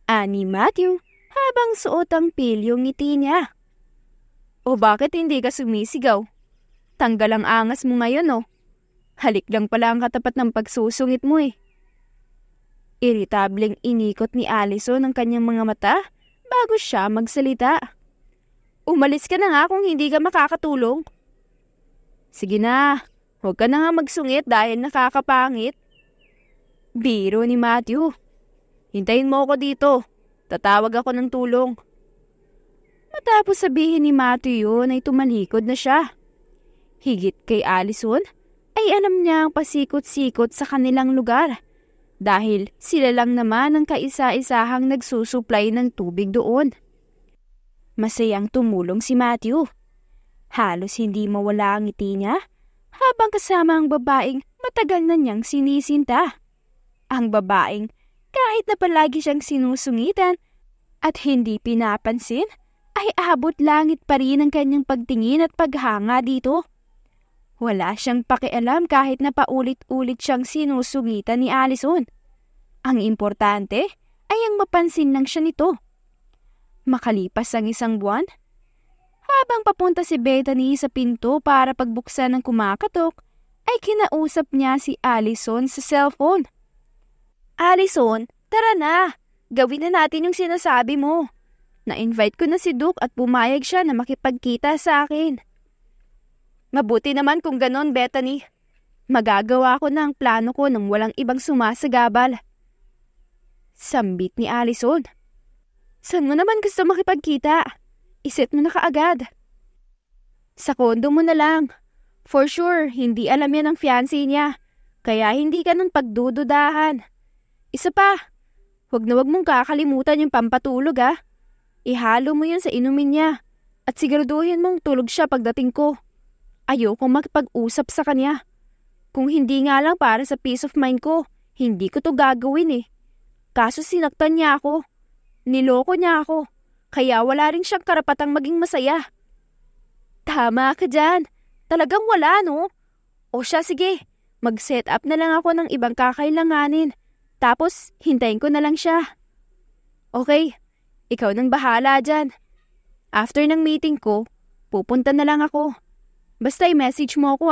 Ani Matthew habang suot ang pilyong ngiti niya. O bakit hindi ka sumisigaw? Tanggal ang angas mo ngayon oh. Halik lang pala ang katapat ng pagsusungit mo eh. Iritableng inikot ni Allison ang kanyang mga mata bago siya magsalita. Umalis ka na nga kung hindi ka makakatulong. Sige na, huwag ka na nga magsungit dahil nakakapangit. Biro ni Matthew. Hintayin mo ako dito. Tatawag ako ng tulong. Matapos sabihin ni Matthew yun ay tumalikod na siya. Higit kay Allison ay alam niya ang pasikot-sikot sa kanilang lugar dahil sila lang naman ang kaisa-isahang nagsusupply ng tubig doon. Masayang tumulong si Matthew. Halos hindi mawala ang ngiti niya habang kasama ang babaeng matagal na niyang sinisinta. Ang babaeng kahit na palagi siyang sinusungitan at hindi pinapansin, ay abot langit pa rin ang kanyang pagtingin at paghanga dito. Wala siyang pakialam kahit na paulit-ulit siyang sinusungitan ni Allison. Ang importante ay ang mapansin lang siya nito. Makalipas ang 1 buwan, habang papunta si Bethany sa pinto para pagbuksan ng kumakatok, ay kinausap niya si Allison sa cellphone. Allison, tara na! Gawin na natin yung sinasabi mo. Na-invite ko na si Duke at pumayag siya na makipagkita sa akin. Mabuti naman kung ganon, Bethany. Magagawa ko na ang plano ko nang walang ibang sumasagabal. Sambit ni Allison. Saan mo naman gusto makipagkita? Iset mo na kaagad. Sa kondo mo na lang. For sure, hindi alam yan ng fiancé niya. Kaya hindi ka nun pagdududahan. Isa pa, wag mong kakalimutan yung pampatulog ha. Ihalo mo yun sa inumin niya. At siguraduhin mong tulog siya pagdating ko. Ayokong makipag-usap sa kanya. Kung hindi nga lang para sa peace of mind ko, hindi ko to gagawin eh. Kaso sinaktan niya ako. Niloko niya ako, kaya wala rin siyang karapatang maging masaya. Tama ka dyan. Talagang wala, no? O siya, sige. Mag-set up na lang ako ng ibang kakailanganin. Tapos, hintayin ko na lang siya. Okay, ikaw nang bahala dyan. After ng meeting ko, pupunta na lang ako. Basta i-message mo ako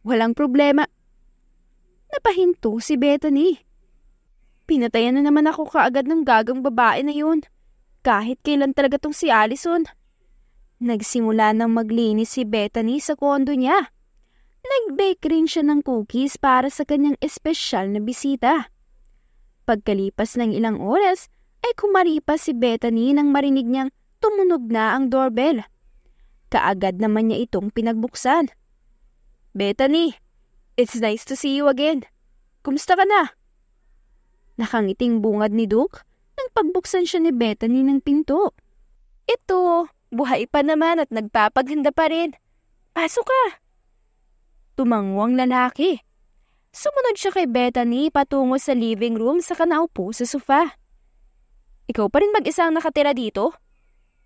Walang problema. Napahinto si Bethany. Pinatayan na naman ako kaagad ng gagang babae na yun. Kahit kailan talaga tong si Allison. Nagsimula nang maglinis si Bethany sa kondo niya. Nag-bake rin siya ng cookies para sa kanyang espesyal na bisita. Pagkalipas ng ilang oras, ay kumaripas si Bethany nang marinig niyang tumunog na ang doorbell. Kaagad naman niya itong pinagbuksan. Bethany, it's nice to see you again. Kumusta ka na? Nakangiting bungad ni Duke nang pagbuksan siya ni Bethany ng pinto. Ito, buhay pa naman at nagpapaghanda pa rin. Pasok ka. Tumango ang lalaki. Sumunod siya kay Bethany patungo sa living room saka naupo sa sofa. Ikaw pa rin mag-isang nakatira dito?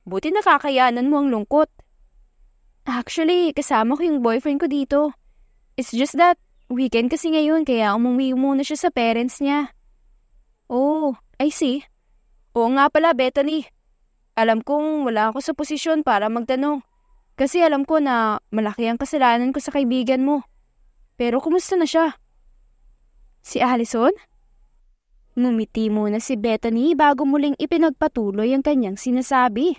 Buti nakakayanan mo ang lungkot. Actually, kasama ko yung boyfriend ko dito. It's just that, weekend kasi ngayon kaya umuwi muna siya sa parents niya. Oh, I see. Oo nga pala, Bethany. Alam kong wala ako sa posisyon para magtanong. Kasi alam ko na malaki ang kasalanan ko sa kaibigan mo. Pero kumusta na siya? Si Allison? Ngumiti muna si Bethany bago muling ipinagpatuloy ang kanyang sinasabi.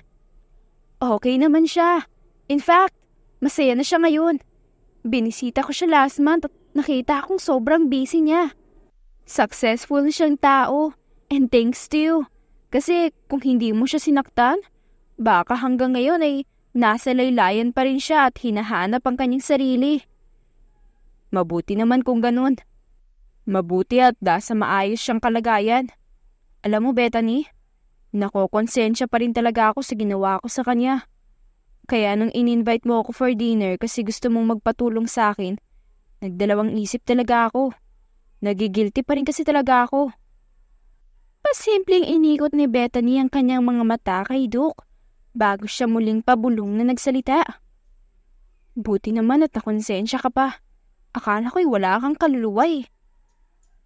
Okay naman siya. In fact, masaya na siya ngayon. Binisita ko siya last month at nakita akong sobrang busy niya. Successful na siyang tao. And thanks to you. Kasi kung hindi mo siya sinaktan, baka hanggang ngayon ay nasa laylayan pa rin siya at hinahanap ang kanyang sarili. Mabuti naman kung ganun. Mabuti at sa maayos siyang kalagayan. Alam mo, Bethany, nakokonsensya pa rin talaga ako sa ginawa ko sa kanya. Kaya nung in-invite mo ako for dinner kasi gusto mong magpatulong sa akin, nagdalawang isip talaga ako. Nagigilty pa rin kasi talaga ako. Pasimpleng inikot ni Bethany ang kanyang mga mata kay Duke bago siya muling pabulong na nagsalita. Buti naman at nakonsensya ka pa. Akala ko'y wala kang kaluluwa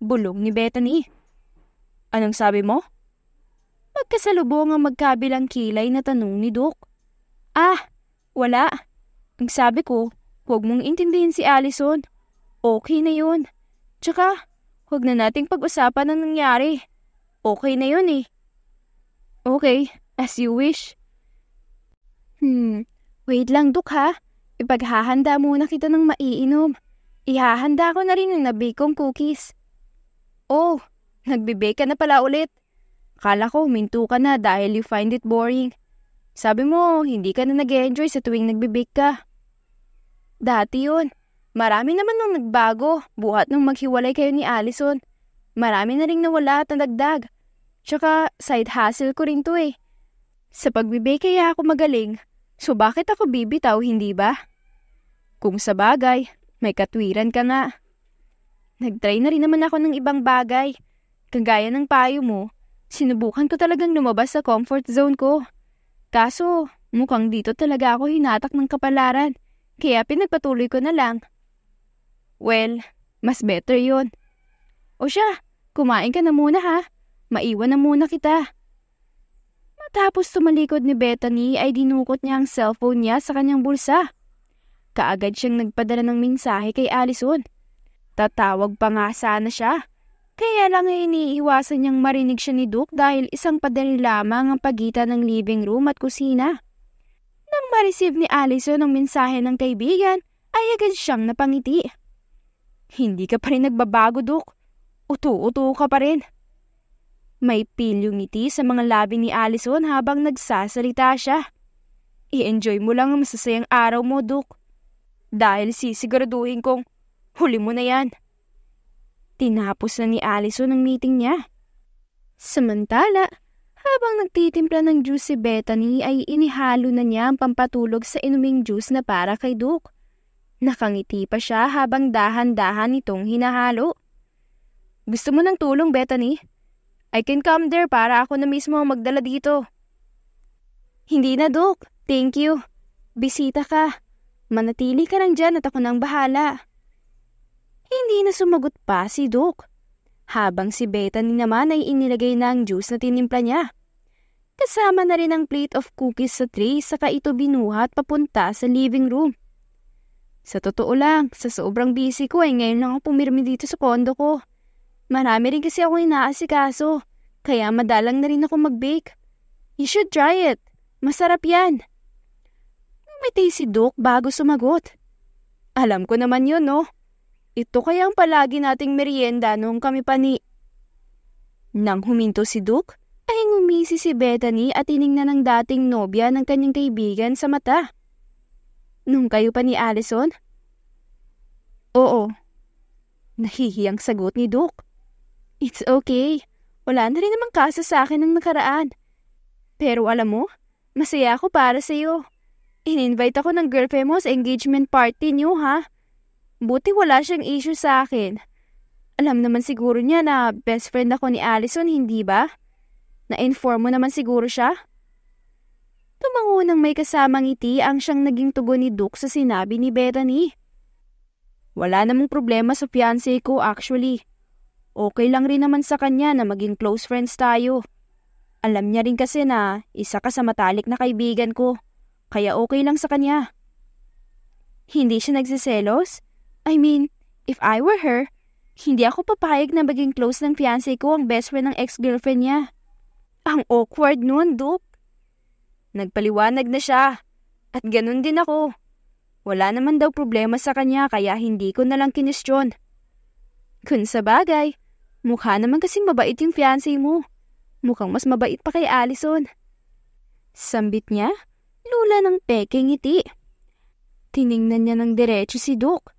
Bulong ni Bethany. Anong sabi mo? Magkasalubong ang magkabilang kilay na tanong ni Duke. Wala. Ang sabi ko, huwag mong intindihin si Allison. Okay na yun. Tsaka, huwag na nating pag-usapan ang nangyari. Okay na yun Okay, as you wish. Wait lang, Duke ha. Ipaghahanda muna kita ng maiinom. Ihahanda ko na rin yung nabake kong cookies. Oh, nagbe-bake ka na pala ulit. Kala ko minto ka na dahil you find it boring. Sabi mo, hindi ka na nag-enjoy sa tuwing nagbe-bake ka. Dati yun. Marami naman nung nagbago, buhat nung maghiwalay kayo ni Allison. Marami na rin nawala at nadagdag. Tsaka side hustle ko rin to Sa pagbe-bake kaya ako magaling. So bakit ako bibitaw, hindi ba? Kung sa bagay, may katwiran ka nga. Nag-try na rin naman ako ng ibang bagay. Kagaya ng payo mo, sinubukan ko talagang lumabas sa comfort zone ko. Kaso, mukhang dito talaga ako hinatak ng kapalaran. Kaya pinagpatuloy ko na lang. Well, mas better yun. O siya, kumain ka na muna ha. Maiwan na muna kita. Matapos tumalikod ni Bethany ay dinukot niya ang cellphone niya sa kanyang bulsa. Kaagad siyang nagpadala ng mensahe kay Allison. Tatawag pa nga sana siya. Kaya lang ay iniiwasan niyang marinig siya ni Duke dahil isang pader lamang ang pagitan ng living room at kusina. Nang ma-receive ni Allison ang mensahe ng kaibigan, ay agad siyang napangiti. Hindi ka pa rin nagbabago, Duke. Utu-utu ka pa rin. May pilyong ngiti sa mga labi ni Allison habang nagsasalita siya. I-enjoy mo lang ang masasayang araw mo, Duke. Dahil sisiguraduhin kong huli mo na yan. Tinapos na ni Allison ang meeting niya. Samantala, habang nagtitimpla ng juice si Bethany ay inihalo na niya ang pampatulog sa inuming juice na para kay Duke. Nakangiti pa siya habang dahan-dahan itong hinahalo. Gusto mo ng tulong, Bethany? I can come there para ako na mismo ang magdala dito. Hindi na, Duke. Thank you. Bisita ka. Manatili ka lang dyan at ako nang bahala. Hindi na sumagot pa si Duke. Habang si Bethany naman ay inilagay na ang juice na tinimpla niya. Kasama na rin ang plate of cookies sa tray saka ito binuhat papunta sa living room. Sa totoo lang, sa sobrang busy ko ay ngayon lang ako pumirmi dito sa kondo ko. Marami rin kasi ako inaasikaso, kaya madalang na rin ako mag-bake. You should try it. Masarap yan. Ngumiti si Duke bago sumagot. Alam ko naman yun, no? Ito kaya ang palagi nating merienda noong kami pa ni... Nang huminto si Duke, ay ngumisi si Bethany at tiningnan ng dating nobya ng kanyang kaibigan sa mata. Nung kayo pa ni Allison? Oo. Nahihiyang sagot ni Duke. It's okay. Wala na rin namang kaso sa akin ng nakaraan. Pero alam mo, masaya ako para sa iyo. In-invite ako ng girlfriend mo sa engagement party niyo, ha? Buti wala siyang issue sa akin. Alam naman siguro niya na best friend ako ni Allison, hindi ba? Na-inform mo naman siguro siya? Tumango ng may kasamang ngiti ang siyang naging tugon ni Duke sa sinabi ni Bethany. Wala namang problema sa fiancé ko actually. Okay lang rin naman sa kanya na maging close friends tayo. Alam niya rin kasi na isa ka sa matalik na kaibigan ko, kaya okay lang sa kanya. Hindi siya nagsiselos? I mean, if I were her, hindi ako papayag na maging close ng fiancé ko ang best friend ng ex-girlfriend niya. Ang awkward nun, Duke. Nagpaliwanag na siya. At ganun din ako. Wala naman daw problema sa kanya kaya hindi ko nalang kinestyon. Kung sa bagay, mukha naman kasing mabait yung fiancé mo. Mukhang mas mabait pa kay Allison. Sambit niya, lula ng peke ngiti. Tiningnan niya ng diretso si Duke.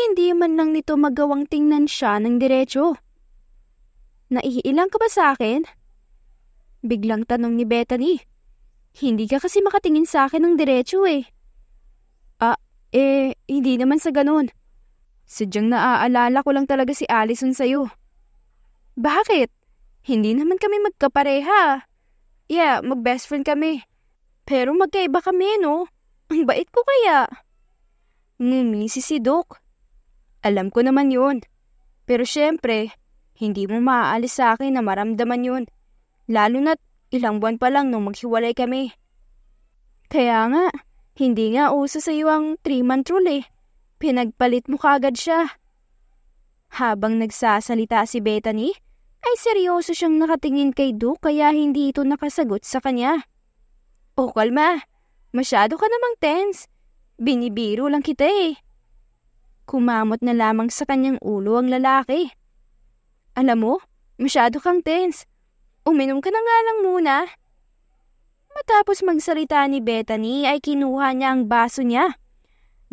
Hindi man lang nito magawang tingnan siya ng diretso. Naiilang ka ba sa akin? Biglang tanong ni Bethany. Hindi ka kasi makatingin sa akin ng diretso eh. Hindi naman sa ganun. Sadyang naaalala ko lang talaga si Allison sa'yo. Bakit? Hindi naman kami magkapareha. Yeah, mag-best friend kami. Pero magkaiba kami, no? Ang bait ko kaya. Ngumisi si Duke. Alam ko naman yun. Pero syempre, hindi mo maaalis sa akin na maramdaman yun. Lalo na't ilang buwan pa lang nung maghiwalay kami. Kaya nga, hindi nga uso sa iyo ang 3-month rule eh. Pinagpalit mo kagad siya. Habang nagsasalita si Bethany, ay seryoso siyang nakatingin kay Duke kaya hindi ito nakasagot sa kanya. O kalma, masyado ka namang tense. Binibiro lang kita eh. Kumamot na lamang sa kanyang ulo ang lalaki. Alam mo, masyado kang tense. Uminom ka na nga lang muna. Matapos magsalita ni Bethany ay kinuha niya ang baso niya.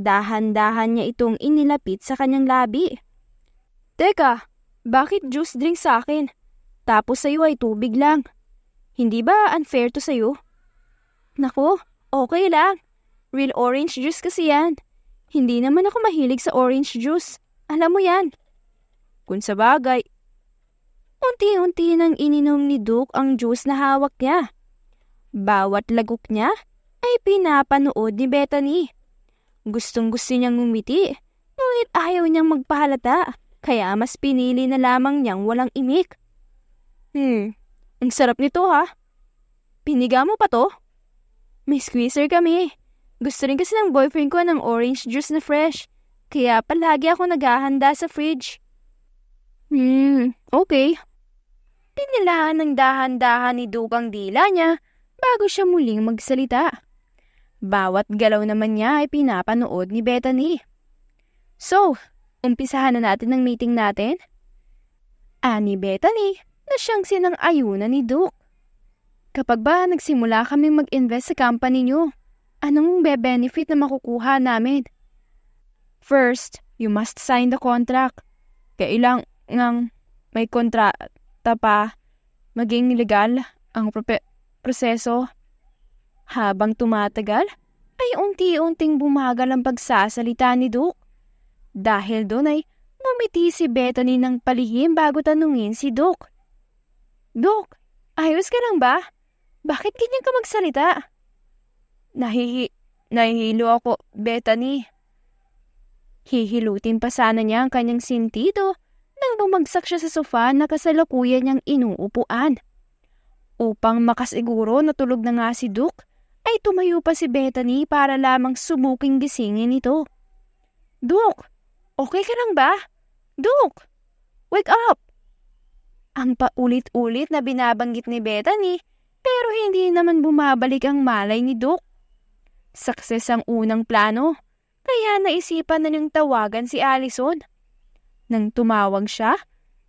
Dahan-dahan niya itong inilapit sa kanyang labi. Teka, bakit juice drink sa akin? Tapos sa'yo ay tubig lang. Hindi ba unfair to sa'yo? Naku, okay lang. Real orange juice kasi yan. Hindi naman ako mahilig sa orange juice. Alam mo yan. Kung sa bagay. Unti-unti nang ininom ni Duke ang juice na hawak niya. Bawat lagok niya ay pinapanood ni Bethany. Gustong-gusto niyang ngumiti, ngunit ayaw niyang magpahalata, kaya mas pinili na lamang niyang walang imik. Ang sarap nito ha. Piniga mo pa to? May squeezer kami. Gusto rin kasi ng boyfriend ko ng orange juice na fresh, kaya palagi ako naghahanda sa fridge. Okay. Tinilaan ng dahan-dahan ni Duke ang dila niya bago siya muling magsalita. Bawat galaw naman niya ay pinapanood ni Bethany. So, umpisahan na natin ang meeting natin? Ani Bethany na siyang sinang-ayunan ni Duke. Kapag ba nagsimula kaming mag-invest sa company niyo, anong be-benefit na makukuha namin? First, you must sign the contract. Kailangang may kontrata pa, maging legal ang proseso. Habang tumatagal, ay unti-unting bumagal ang pagsasalita ni Duke. Dahil doon ay ngumiti si Bethany ng palihim bago tanungin si Duke. Duke, ayos ka lang ba? Bakit ganyan ka magsalita? Nahihilo ako, Bethany. Hihilutin pa sana niya ang kanyang sentido nang bumagsak siya sa sofa na kasalukuyan niyang inuupuan. Upang makasiguro na tulog na nga si Duke, ay tumayo pa si Bethany para lamang subuking gisingin ito. Duke, okay ka lang ba? Duke, wake up! Ang paulit-ulit na binabanggit ni Bethany pero hindi naman bumabalik ang malay ni Duke. Success ang unang plano, kaya naisipan na niyang tawagan si Allison. Nang tumawag siya,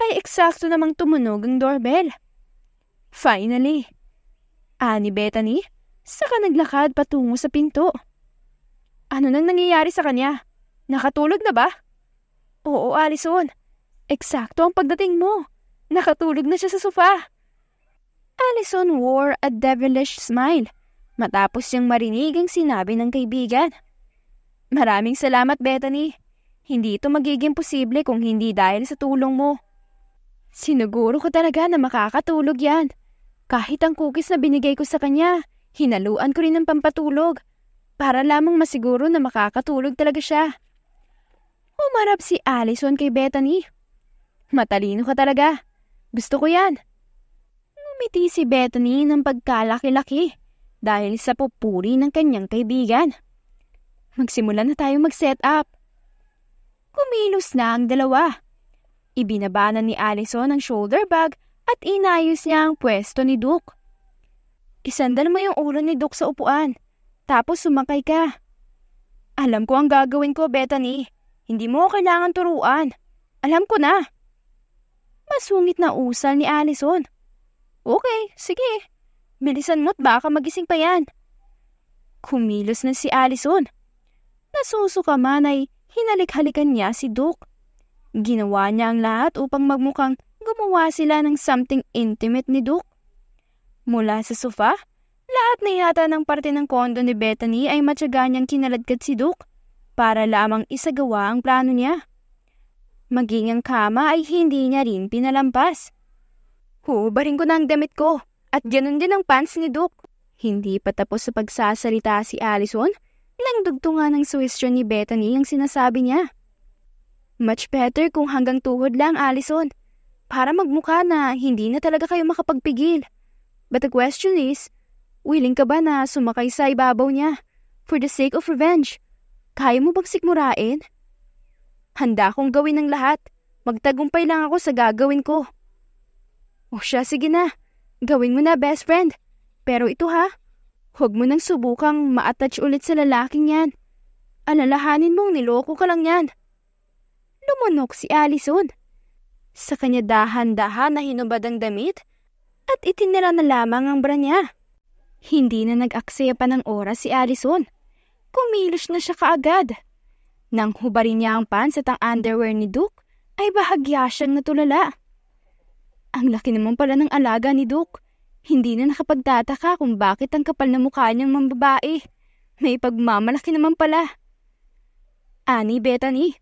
ay eksakto namang tumunog ang doorbell. Finally, ani Bethany, saka naglakad patungo sa pinto. Ano nang nangyayari sa kanya? Nakatulog na ba? Oo, Allison. Eksakto ang pagdating mo. Nakatulog na siya sa sofa. Allison wore a devilish smile matapos niyang marinig ang sinabi ng kaibigan. Maraming salamat, Bethany. Hindi ito magiging posible kung hindi dahil sa tulong mo. Siniguro ko talaga na makakatulog yan. Kahit ang cookies na binigay ko sa kanya, hinaluan ko rin ng pampatulog para lamang masiguro na makakatulog talaga siya. Umarap si Allison kay Bethany. Matalino ka talaga. Gusto ko yan. Ngumiti si Bethany ng pagkalaki-laki dahil sa pupuri ng kanyang kaibigan. Magsimula na tayo mag-set up. Kumilos na ang dalawa. Ibinabanan ni Allison ang shoulder bag at inayos niya ang pwesto ni Duke. Isandal mo yung ulo ni Duke sa upuan, tapos sumakay ka. Alam ko ang gagawin ko, Bethany. Hindi mo kailangan turuan. Alam ko na. Masungit na usal ni Allison. Okay, sige. Bilisan mo't baka magising pa yan. Kumilos na si Allison. Nasusuka man ay hinalik-halikan niya si Duke. Ginawa niya ang lahat upang magmukhang gumawa sila ng something intimate ni Duke. Mula sa sofa, lahat na yata ng parte ng kondo ni Bethany ay matyaga niyang kinaladkad si Duke para lamang isagawa ang plano niya. Maging ang kama ay hindi niya rin pinalampas. Hubarin ko na ang damit ko at ganun din ang pants ni Duke. Hindi pa tapos sa pagsasalita si Allison nang dugtungan ng suwestyon ni Bethany ang sinasabi niya. Much better kung hanggang tuhod lang, Allison. Para magmukha na hindi na talaga kayo makapagpigil. But the question is, willing ka ba na sumakay sa ibabaw niya for the sake of revenge? Kaya mo bang sikmurain? Handa akong gawin ng lahat. Magtagumpay lang ako sa gagawin ko. O siya, sige na. Gawin mo na, best friend. Pero ito ha, huwag mo nang subukang ma-attach ulit sa lalaking yan. Alalahanin mong niloko ka lang yan. Lumunok si Allison. Sa kanya dahan-dahan na hinubad ang damit at itinira na lamang ang bra niya. Hindi na nag-aksaya pa ng oras si Allison. Kumilos na siya kaagad. Nang hubarin niya ang pants at ang underwear ni Duke, ay bahagya siyang natulala. Ang laki naman pala ng alaga ni Duke. Hindi na nakapagtataka kung bakit ang kapal na mukha niyang mambabae. May pagmamalaki naman pala. Ani Bethany.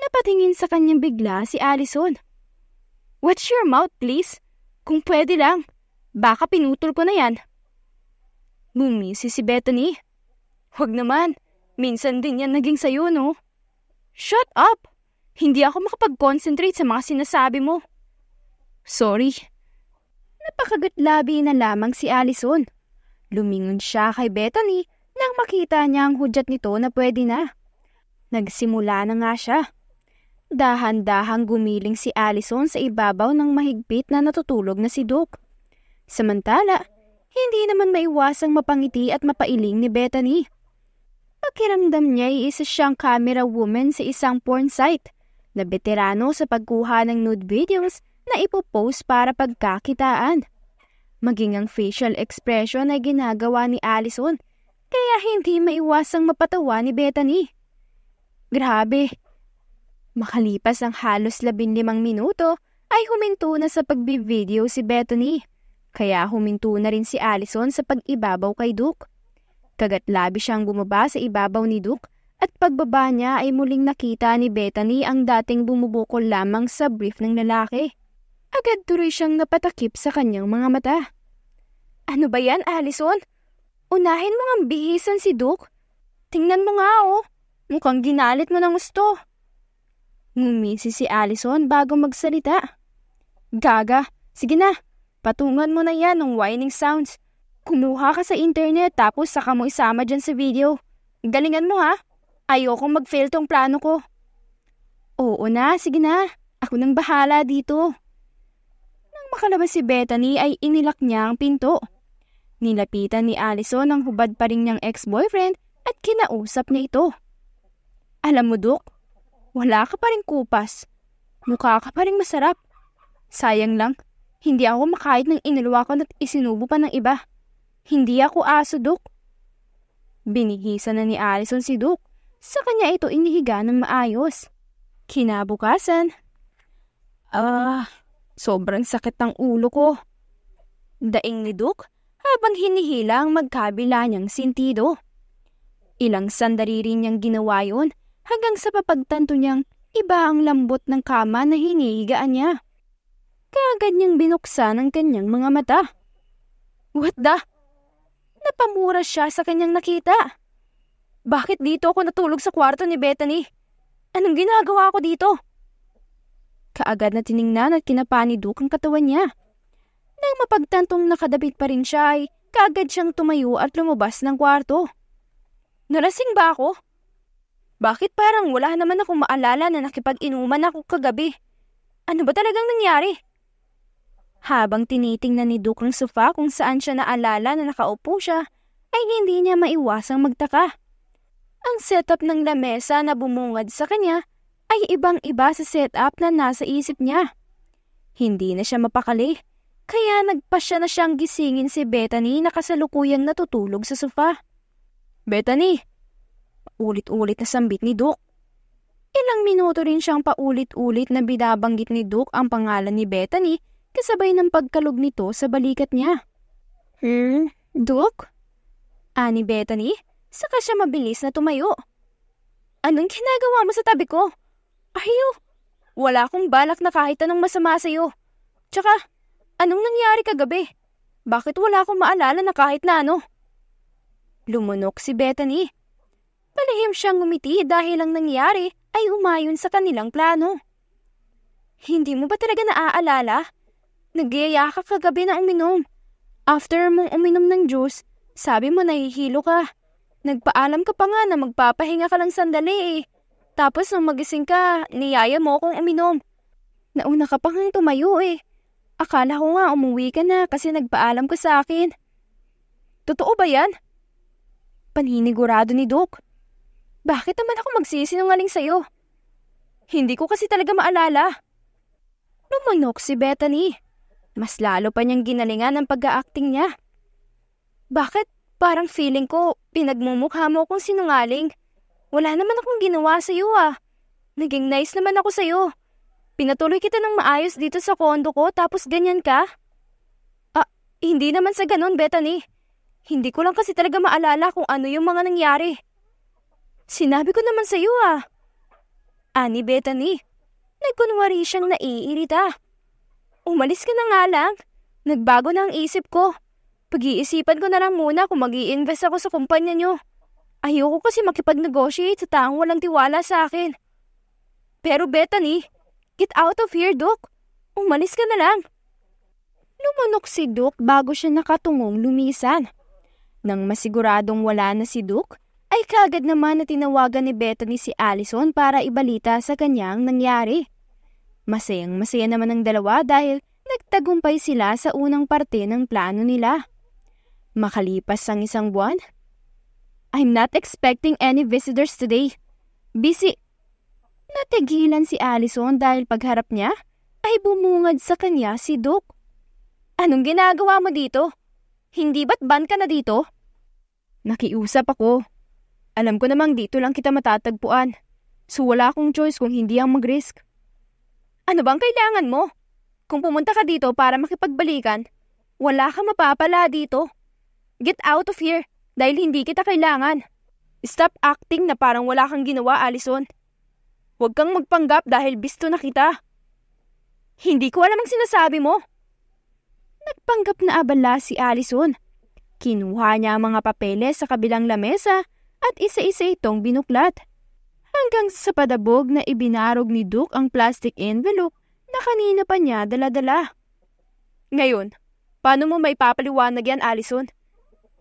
Napatingin sa kanyang bigla si Allison. Watch your mouth, please. Kung pwede lang. Baka pinutol ko na yan. Bumisi si Bethany. Huwag naman. Minsan din yan naging sayo, no? Shut up! Hindi ako makapag-concentrate sa mga sinasabi mo. Sorry. Napakagatlabi na lamang si Allison. Lumingon siya kay Bethany nang makita niya ang hudyat nito na pwede na. Nagsimula na nga siya. Dahan-dahang gumiling si Allison sa ibabaw ng mahigpit na natutulog na si Duke. Samantala, hindi naman maiwasang mapangiti at mapailing ni Bethany. Pakiramdam niya ay isa siyang camera woman sa isang porn site na veterano sa pagkuha ng nude videos na ipopost para pagkakitaan. Maging ang facial expression ay ginagawa ni Allison, kaya hindi maiwasang mapatawa ni Bethany. Grabe! Makalipas ang halos 15 minuto ay huminto na sa pagbi-video si Bethany, kaya huminto na rin si Allison sa pag-ibabaw kay Duke. Kagatlabi siyang bumaba sa ibabaw ni Duke at pagbaba niya ay muling nakita ni Bethany ang dating bumubukol lamang sa brief ng lalaki. Agad tuloy siyang napatakip sa kanyang mga mata. Ano ba yan, Allison? Unahin mo ang bihisan si Duke. Tingnan mo nga, oh. Mukhang ginalit mo ng gusto. Ngumisi si Allison bago magsalita. Gaga, sige na. Patungan mo na yan ng whining sounds. Kumuha ka sa internet tapos saka mo isama dyan sa video. Galingan mo ha. Ayokong mag-fail tong plano ko. Oo na, sige na. Ako nang bahala dito. Nang makalabas si Bethany ay inilak niya ang pinto. Nilapitan ni Allison ang hubad pa rin niyang ex-boyfriend at kinausap niya ito. Alam mo, Duk, wala ka pa rin kupas. Mukha ka pa rin masarap. Sayang lang, hindi ako makahit ng inilwakan at isinubo pa ng iba. Hindi ako aso, Duk. Binihisan na ni Allison si Duk. Sa kanya ito inihiga ng maayos. Kinabukasan. Sobrang sakit ng ulo ko. Daing ni Duk habang hinihila ang magkabila niyang sintido. Ilang sandali rin niyang ginawa yun hanggang sa papagtanto niyang iba ang lambot ng kama na hinihigaan niya. Kaagad niyang binuksan ang kanyang mga mata. What the? Napamura siya sa kanyang nakita. Bakit dito ako natulog sa kwarto ni Bethany? Anong ginagawa ko dito? Kaagad na tiningnan at kinapa ni Duke ang katawan niya. Nang mapagtantong nakadabit pa rin siya ay kaagad siyang tumayo at lumabas ng kwarto. Nalasing ba ako? Bakit parang wala naman akong maalala na nakipag-inuman ako kagabi? Ano ba talagang nangyari? Habang tinitingnan ni Duke ang sofa kung saan siya naalala na nakaupo siya, ay hindi niya maiwasang magtaka. Ang setup ng lamesa na bumungad sa kanya ay ibang-iba sa setup na nasa isip niya. Hindi na siya mapakali, kaya nagpasya na siyang gisingin si Bethany na kasalukuyang natutulog sa sofa. Bethany! Paulit-ulit na sambit ni Duke. Ilang minuto rin siyang paulit-ulit na binabanggit ni Duke ang pangalan ni Bethany kasabay ng pagkalog nito sa balikat niya. Duke? Ani Bethany, saka siya mabilis na tumayo. Anong ginagawa mo sa tabi ko? Ayaw, wala akong balak na kahit anong masama sa'yo. Tsaka, anong nangyari kagabi? Bakit wala akong maalala na kahit na ano? Lumunok si Bethany. Palihim siyang ngumiti dahil ang nangyari ay umayon sa kanilang plano. Hindi mo ba talaga naaalala? Nagyaya ka kagabi na uminom. After mong uminom ng juice, sabi mo nahihilo ka. Nagpaalam ka pa nga na magpapahinga ka lang sandali eh. Tapos nung magising ka, niyaya mo akong uminom. Nauna ka pa kang tumayo eh. Akala ko nga umuwi ka na kasi nagpaalam ka sa akin. Totoo ba yan? Paninigurado ni Duke. Bakit naman ako magsisinungaling sa'yo? Hindi ko kasi talaga maalala. Lumunok si Bethany. Mas lalo pa niyang ginalingan ang pag-a-acting niya. Bakit? Parang feeling ko, pinagmumukha mo akong sinungaling. Wala naman akong ginawa sa'yo ah. Naging nice naman ako sa'yo. Pinatuloy kita ng maayos dito sa kondo ko tapos ganyan ka? Hindi naman sa ganun, Bethany. Hindi ko lang kasi talaga maalala kung ano yung mga nangyari. Sinabi ko naman sa'yo ah. Ani Bethany, nagkunwari siyang naiirita. Umalis ka na nga lang. Nagbago na ang isip ko. Pag-iisipan ko na lang muna kung mag-i-invest ako sa kumpanya nyo. Ayoko kasi makipag-negotiate sa taong walang tiwala sa akin. Pero Bethany, get out of here, Duke. Umalis ka na lang. Lumunok si Duke bago siya nakatungong lumisan. Nang masiguradong wala na si Duke, ay kagad naman na tinawagan ni Bethany si Allison para ibalita sa kanyang nangyari. Masayang-masaya naman ang dalawa dahil nagtagumpay sila sa unang parte ng plano nila. Makalipas ang isang buwan, I'm not expecting any visitors today. Busy. Natigilan si Allison dahil pagharap niya ay bumungad sa kanya si Duke. Anong ginagawa mo dito? Hindi ba't ban ka na dito? Nakiusap ako. Alam ko namang dito lang kita matatagpuan. So wala akong choice kung hindi ang mag-risk. Ano bang kailangan mo? Kung pumunta ka dito para makipagbalikan, wala kang mapapala dito. Get out of here dahil hindi kita kailangan. Stop acting na parang wala kang ginawa, Allison. Huwag kang magpanggap dahil bisto na kita. Hindi ko alam ang sinasabi mo. Nagpanggap na abala si Allison. Kinuha niya ang mga papeles sa kabilang lamesa at isa-isa itong binuklat. hanggang sa padabog na ibinarog ni Duke ang plastic envelope na kanina pa niya dala-dala. Ngayon, paano mo may papaliwanag yan, Allison?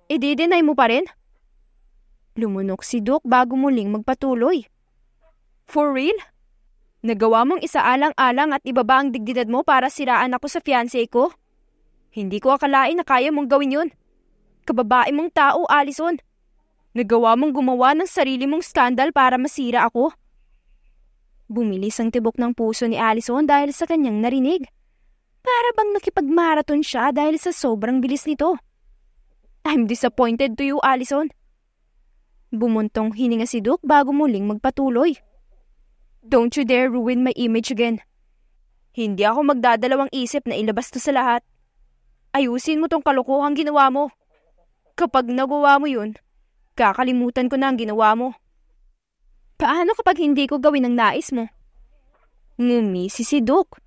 I-deny mo pa rin? Lumunok si Duke bago muling magpatuloy. For real? Nagawa mong isaalang-alang at ibaba ang dignidad mo para siraan ako sa fiancé ko? Hindi ko akalain na kaya mong gawin yun. Kababae mong tao, Allison. Nagawa mong gumawa ng sarili mong skandal para masira ako. Bumilis ang tibok ng puso ni Allison dahil sa kanyang narinig. Para bang nakipagmarathon siya dahil sa sobrang bilis nito. I'm disappointed to you, Allison. Bumuntong hininga si Duke bago muling magpatuloy. Don't you dare ruin my image again. Hindi ako magdadalawang isip na ilabas to sa lahat. Ayusin mo tong kalokohang ginawa mo. Kapag nagawa mo yun, kakalimutan ko na ang ginawa mo. Paano kapag hindi ko gawin ang nais mo? Ngumisi si Duke.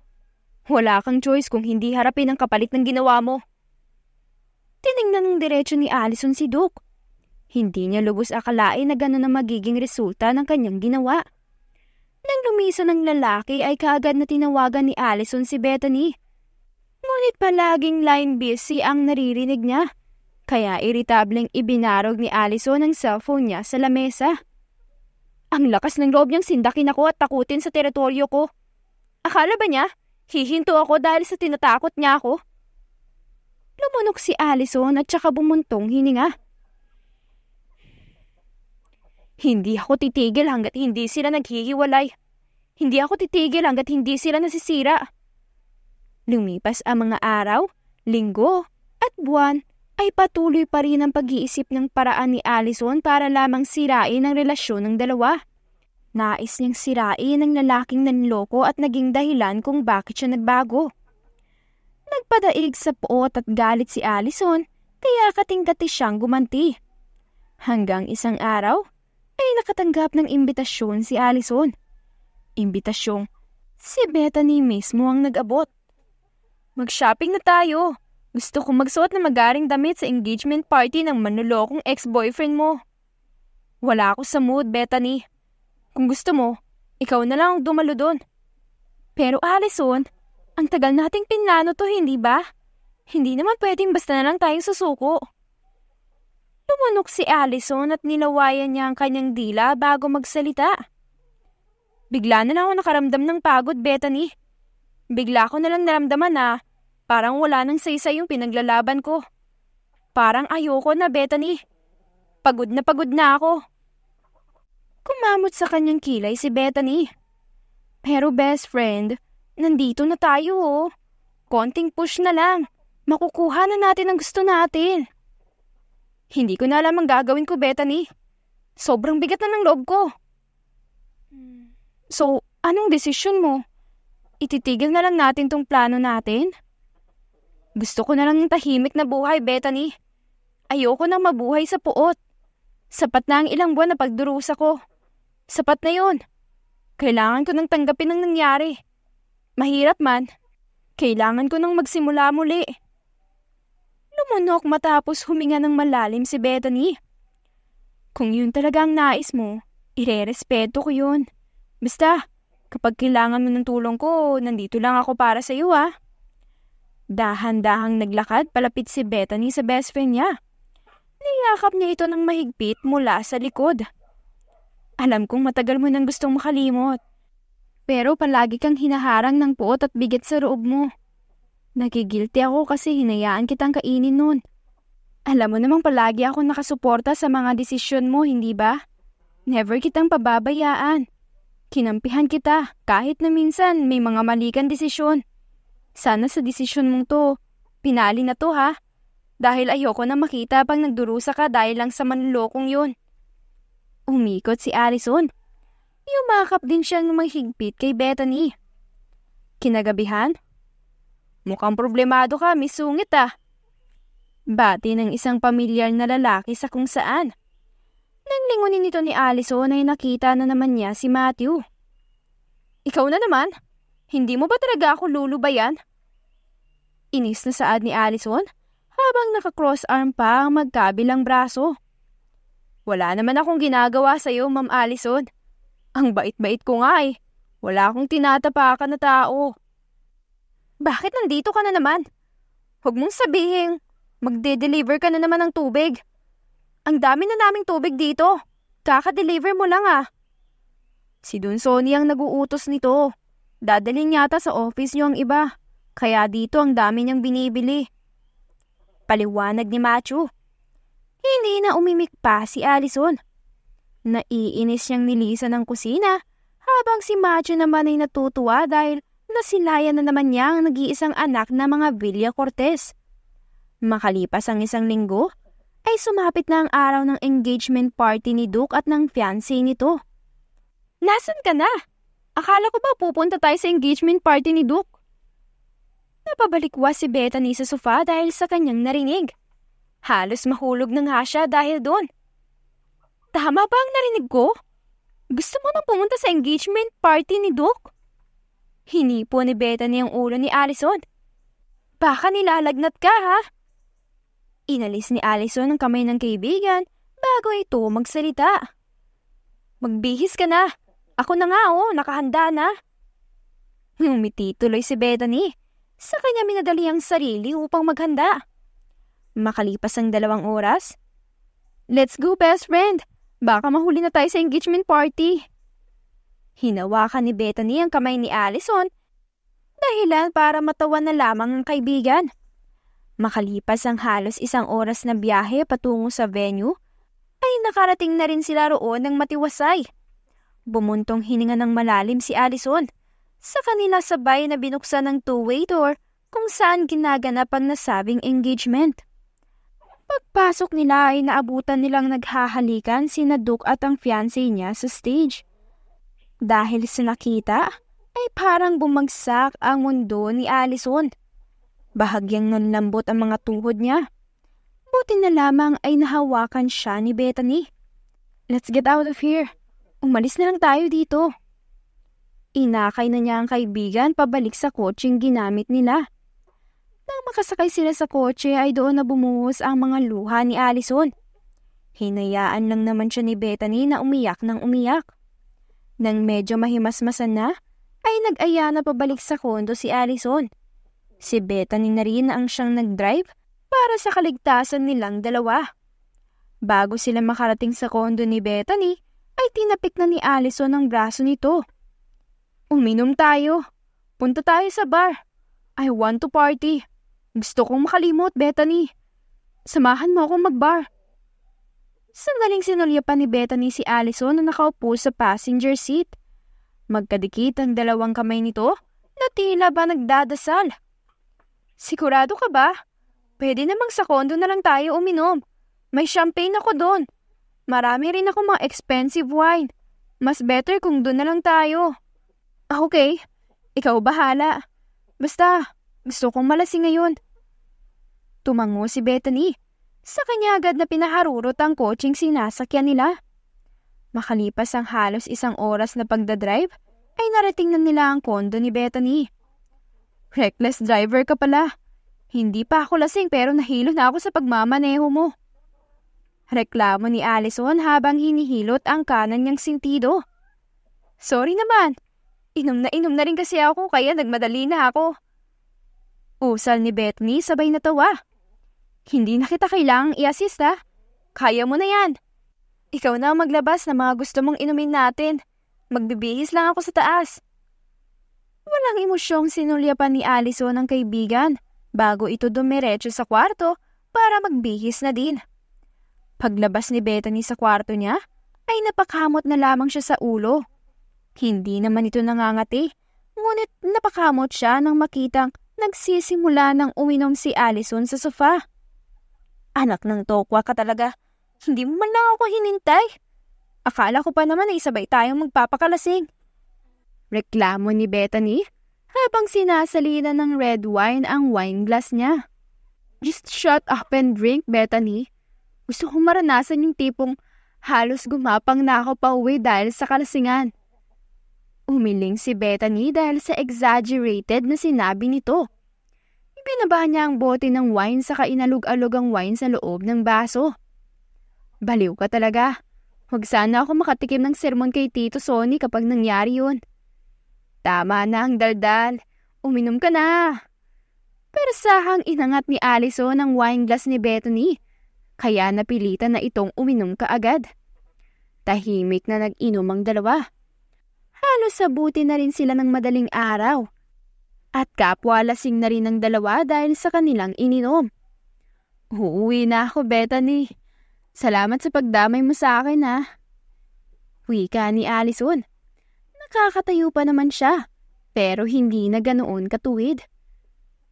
Wala kang choice kung hindi harapin ang kapalit ng ginawa mo. Tiningnan ng diretso ni Allison si Duke. Hindi niya lubos akalain na gano'n ang magiging resulta ng kanyang ginawa. Nang lumisan ng lalaki ay kaagad na tinawagan ni Allison si Bethany. Ngunit palaging line busy ang naririnig niya. Kaya iritableng ibinarog ni Allison ang cellphone niya sa lamesa. Ang lakas ng loob niyang sindakin ako at takutin sa teritoryo ko. Akala ba niya, hihinto ako dahil sa tinatakot niya ako? Lumunok si Allison at saka bumuntong hininga. Hindi ako titigil hanggat hindi sila naghihiwalay. Hindi ako titigil hanggat hindi sila nasisira. Lumipas ang mga araw, linggo, at buwan ay patuloy pa rin ang pag-iisip ng paraan ni Allison para lamang sirain ang relasyon ng dalawa. Nais niyang sirain ang lalaking nanloko at naging dahilan kung bakit siya nagbago. Nagpadaig sa puot at galit si Allison kaya kating-kati siyang gumanti. Hanggang isang araw, ay nakatanggap ng imbitasyon si Allison. Imbitasyong si Bethany mismo ang nag-abot. Mag-shopping na tayo. Gusto kong magsuot na magaring damit sa engagement party ng manlolokong ex-boyfriend mo. Wala ako sa mood, Bethany. Kung gusto mo, ikaw na lang ang dumalo doon. Pero Allison, ang tagal nating pinlano to, hindi ba? Hindi naman pwedeng basta na lang tayong susuko. Lumunok si Allison at nilawayan niya ang kanyang dila bago magsalita. Bigla na lang ako nakaramdam ng pagod, Bethany. Bigla ko na lang naramdaman na parang wala nang saysay yung pinaglalaban ko. Parang ayoko na, Bethany. Pagod na ako. Kumamot sa kanyang kilay si Bethany. Pero best friend, nandito na tayo oh. Konting push na lang. Makukuha na natin ang gusto natin. Hindi ko na alam ang gagawin ko, Bethany. Sobrang bigat na ng loob ko. So, anong desisyon mo? Ititigil na lang natin tong plano natin? Gusto ko na lang ng tahimik na buhay, Bethany. Ayoko nang mabuhay sa puot. Sapat na ang ilang buwan na pagdurusa ko. Sapat na yun. Kailangan ko nang tanggapin ang nangyari. Mahirap man. Kailangan ko nang magsimula muli. Lumunok matapos huminga ng malalim si Bethany. Kung yun talaga ang nais mo, irerespeto ko yun. Basta, kapag kailangan mo ng tulong ko, nandito lang ako para sa iyo ah. Dahan-dahang naglakad palapit si Bethany sa best friend niya. Niyakap niya ito ng mahigpit mula sa likod. Alam kong matagal mo nang gustong makalimot. Pero palagi kang hinaharang ng puot at bigat sa loob mo. Nagigilty ako kasi hinayaan kitang kainin nun. Alam mo namang palagi ako nakasuporta sa mga desisyon mo, hindi ba? Never kitang pababayaan. Kinampihan kita kahit na minsan may mga mali kang desisyon. Sana sa desisyon mong to, pinali na to ha. Dahil ayoko na makita pang nagdurusa ka dahil lang sa manlolokong yun. Umikot si Allison. Yumakap din siya ng mahigpit kay Bethany. Kinagabihan? Mukhang problemado ka, Miss Sungit ah. Bati ng isang pamilyar na lalaki sa kung saan. Nang lingunin nito ni Allison ay nakita na naman niya si Matthew. Ikaw na naman? Hindi mo ba talaga ako lulubayan? Inis na saad ni Allison habang naka-cross arm pa ang magkabilang braso. Wala naman akong ginagawa sa iyo, Ma'am Allison. Ang bait-bait ko nga eh. Wala akong tinatapakan na tao. Bakit nandito ka na naman? Huwag mong sabihin, magde-deliver ka na naman ng tubig. Ang dami na naming tubig dito. Kaka-deliver mo lang ah. Si Don Sonny ang nag-uutos nito. Dadalhin yata sa office niyo ang iba. Kaya dito ang dami niyang binibili. Paliwanag ni Matthew. Hindi na umimik pa si Allison. Naiinis siyang nilisan ng kusina habang si Matthew naman ay natutuwa dahil nasilayan na naman niya ang nag-iisang anak na mga Villa Cortez. Makalipas ang isang linggo, ay sumapit na ang araw ng engagement party ni Duke at ng fiancé nito. Nasaan ka na? Akala ko ba pupunta tayo sa engagement party ni Duke? Napabalikwas si Bethany sa sofa dahil sa kanyang narinig. Halos mahulog na nga siya dahil doon. Tama ba ang narinig ko? Gusto mo nang pumunta sa engagement party ni Duke? Hinipo ni Bethany ang ulo ni Allison. Baka nilalagnat ka ha? Inalis ni Allison ang kamay ng kaibigan bago ito magsalita. Magbihis ka na. Ako na nga nakahanda na. Ngumiti tuloy si Bethany. Sa kanya minadali ang sarili upang maghanda. Makalipas ang 2 oras. Let's go best friend. Baka mahuli na tayo sa engagement party. Hinawakan ni Bethany ang kamay ni Allison dahilan para matawa na lamang ang kaibigan. Makalipas ang halos 1 oras na biyahe patungo sa venue, ay nakarating na rin sila roon ng matiwasay. Bumuntong hininga ng malalim si Allison. Sa kanila sabay na binuksan ng two-way door kung saan ginaganap ang nasabing engagement. Pagpasok nila ay naabutan nilang naghahalikan sina Duke at ang fiancé niya sa stage. Dahil sa nakita, ay parang bumagsak ang mundo ni Allison. Bahagyang nanlambot ang mga tuhod niya. Buti na lamang ay nahawakan siya ni Bethany. Let's get out of here. Umalis na lang tayo dito. Inakay na niya ang kaibigan pabalik sa kotseng ginamit nila. Nang makasakay sila sa kotse ay doon na bumuhos ang mga luha ni Allison. Hinayaan lang naman siya ni Bethany na umiyak ng umiyak. Nang medyo mahimasmasan na, ay nag-aya na pabalik sa kondo si Allison. Si Bethany na rin ang siyang nag-drive para sa kaligtasan nilang dalawa. Bago sila makarating sa kondo ni Bethany, ay tinapik na ni Allison ang braso nito. Uminom tayo. Punta tayo sa bar. I want to party. Gusto kong makalimot, Bethany. Samahan mo akong mag-bar. Sandaling sinulyapan ni Bethany si Allison na nakaupo sa passenger seat. Magkadikit ang 2 kamay nito na tila ba nagdadasal. Sigurado ka ba? Pwede namang sa kondo na lang tayo uminom. May champagne ako doon. Marami rin ako mga expensive wine. Mas better kung doon na lang tayo. Okay, ikaw bahala. Basta, gusto kong malasing ngayon. Tumango si Bethany. Sa kanya agad na pinaharurot ang kotseng sinasakyan nila. Makalipas ang halos 1 oras na pagdadrive, ay narating na nila ang kondo ni Bethany. Reckless driver ka pala. Hindi pa ako lasing pero nahilo na ako sa pagmamaneho mo. Reklamo ni Allison habang hinihilot ang kanan niyang sintido. Sorry naman. Inom na rin kasi ako kaya nagmadali na ako. Usal ni Bethany sabay natawa. Hindi na kita kailangang i-assist ha. Kaya mo na yan. Ikaw na ang maglabas ng mga gusto mong inumin natin. Magbibihis lang ako sa taas. Walang emosyong sinulyapan ni Allison ang kaibigan bago ito dumiretso sa kwarto para magbihis na din. Paglabas ni Bethany sa kwarto niya, ay napakamot na lamang siya sa ulo. Hindi naman ito nangangati, ngunit napakamot siya nang makitang nagsisimula ng uminom si Allison sa sofa. Anak ng tokwa ka talaga, hindi mo man lang ako hinintay. Akala ko pa naman ay sabay tayong magpapakalasing. Reklamo ni Bethany habang sinasalina ng red wine ang wine glass niya. Just shut up and drink, Bethany. Gusto kong maranasan yung tipong halos gumapang na ako pa uwi dahil sa kalasingan. Umiling si Bethany dahil sa exaggerated na sinabi nito. Ibinaba niya ang bote ng wine saka inalog-alog ang wine sa loob ng baso. Baliw ka talaga. Huwag sana ako makatikim ng sermon kay Tito Sonny kapag nangyari yun. Tama na ang daldal. Uminom ka na. Pero sahang inangat ni Allison ang wine glass ni Bethany. Kaya napilitan na itong uminom kaagad. Tahimik na nag-inom ang dalawa. Halos sabuti na rin sila ng madaling araw. At kapwa lasing na rin ang dalawa dahil sa kanilang ininom. Uuwi na ako, Bethany. Salamat sa pagdamay mo sa akin, ha? Wika ni Allison. Nakakatayo pa naman siya, pero hindi na ganoon katuwid.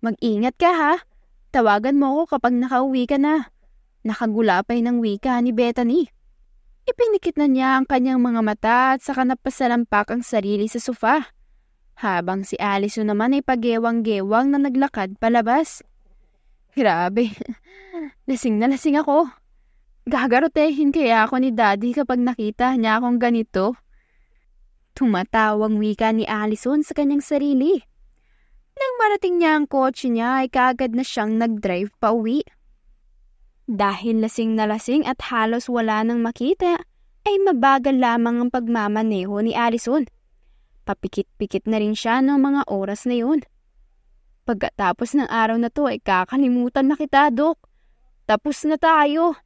Mag-ingat ka, ha? Tawagan mo ako kapag nakauwi ka na. Nakagulapay ng wika ni Bethany. Ipinikit na niya ang kanyang mga mata at saka napasalampak ang sarili sa sofa. Habang si Allison naman ay pagewang-gewang na naglakad palabas. Grabe, lasing na lasing ako. Gagarotehin kaya ako ni Daddy kapag nakita niya akong ganito. Tumatawang wika ni Allison sa kanyang sarili. Nang marating niya ang kotse niya ay kaagad na siyang nag-drive pa uwi. Dahil lasing na lasing at halos wala nang makita, ay mabagal lamang ang pagmamaneho ni Allison. Papikit-pikit na rin siya ng mga oras na yun. Pagkatapos ng araw na to ay kakalimutan na kita, Dok. Tapos na tayo.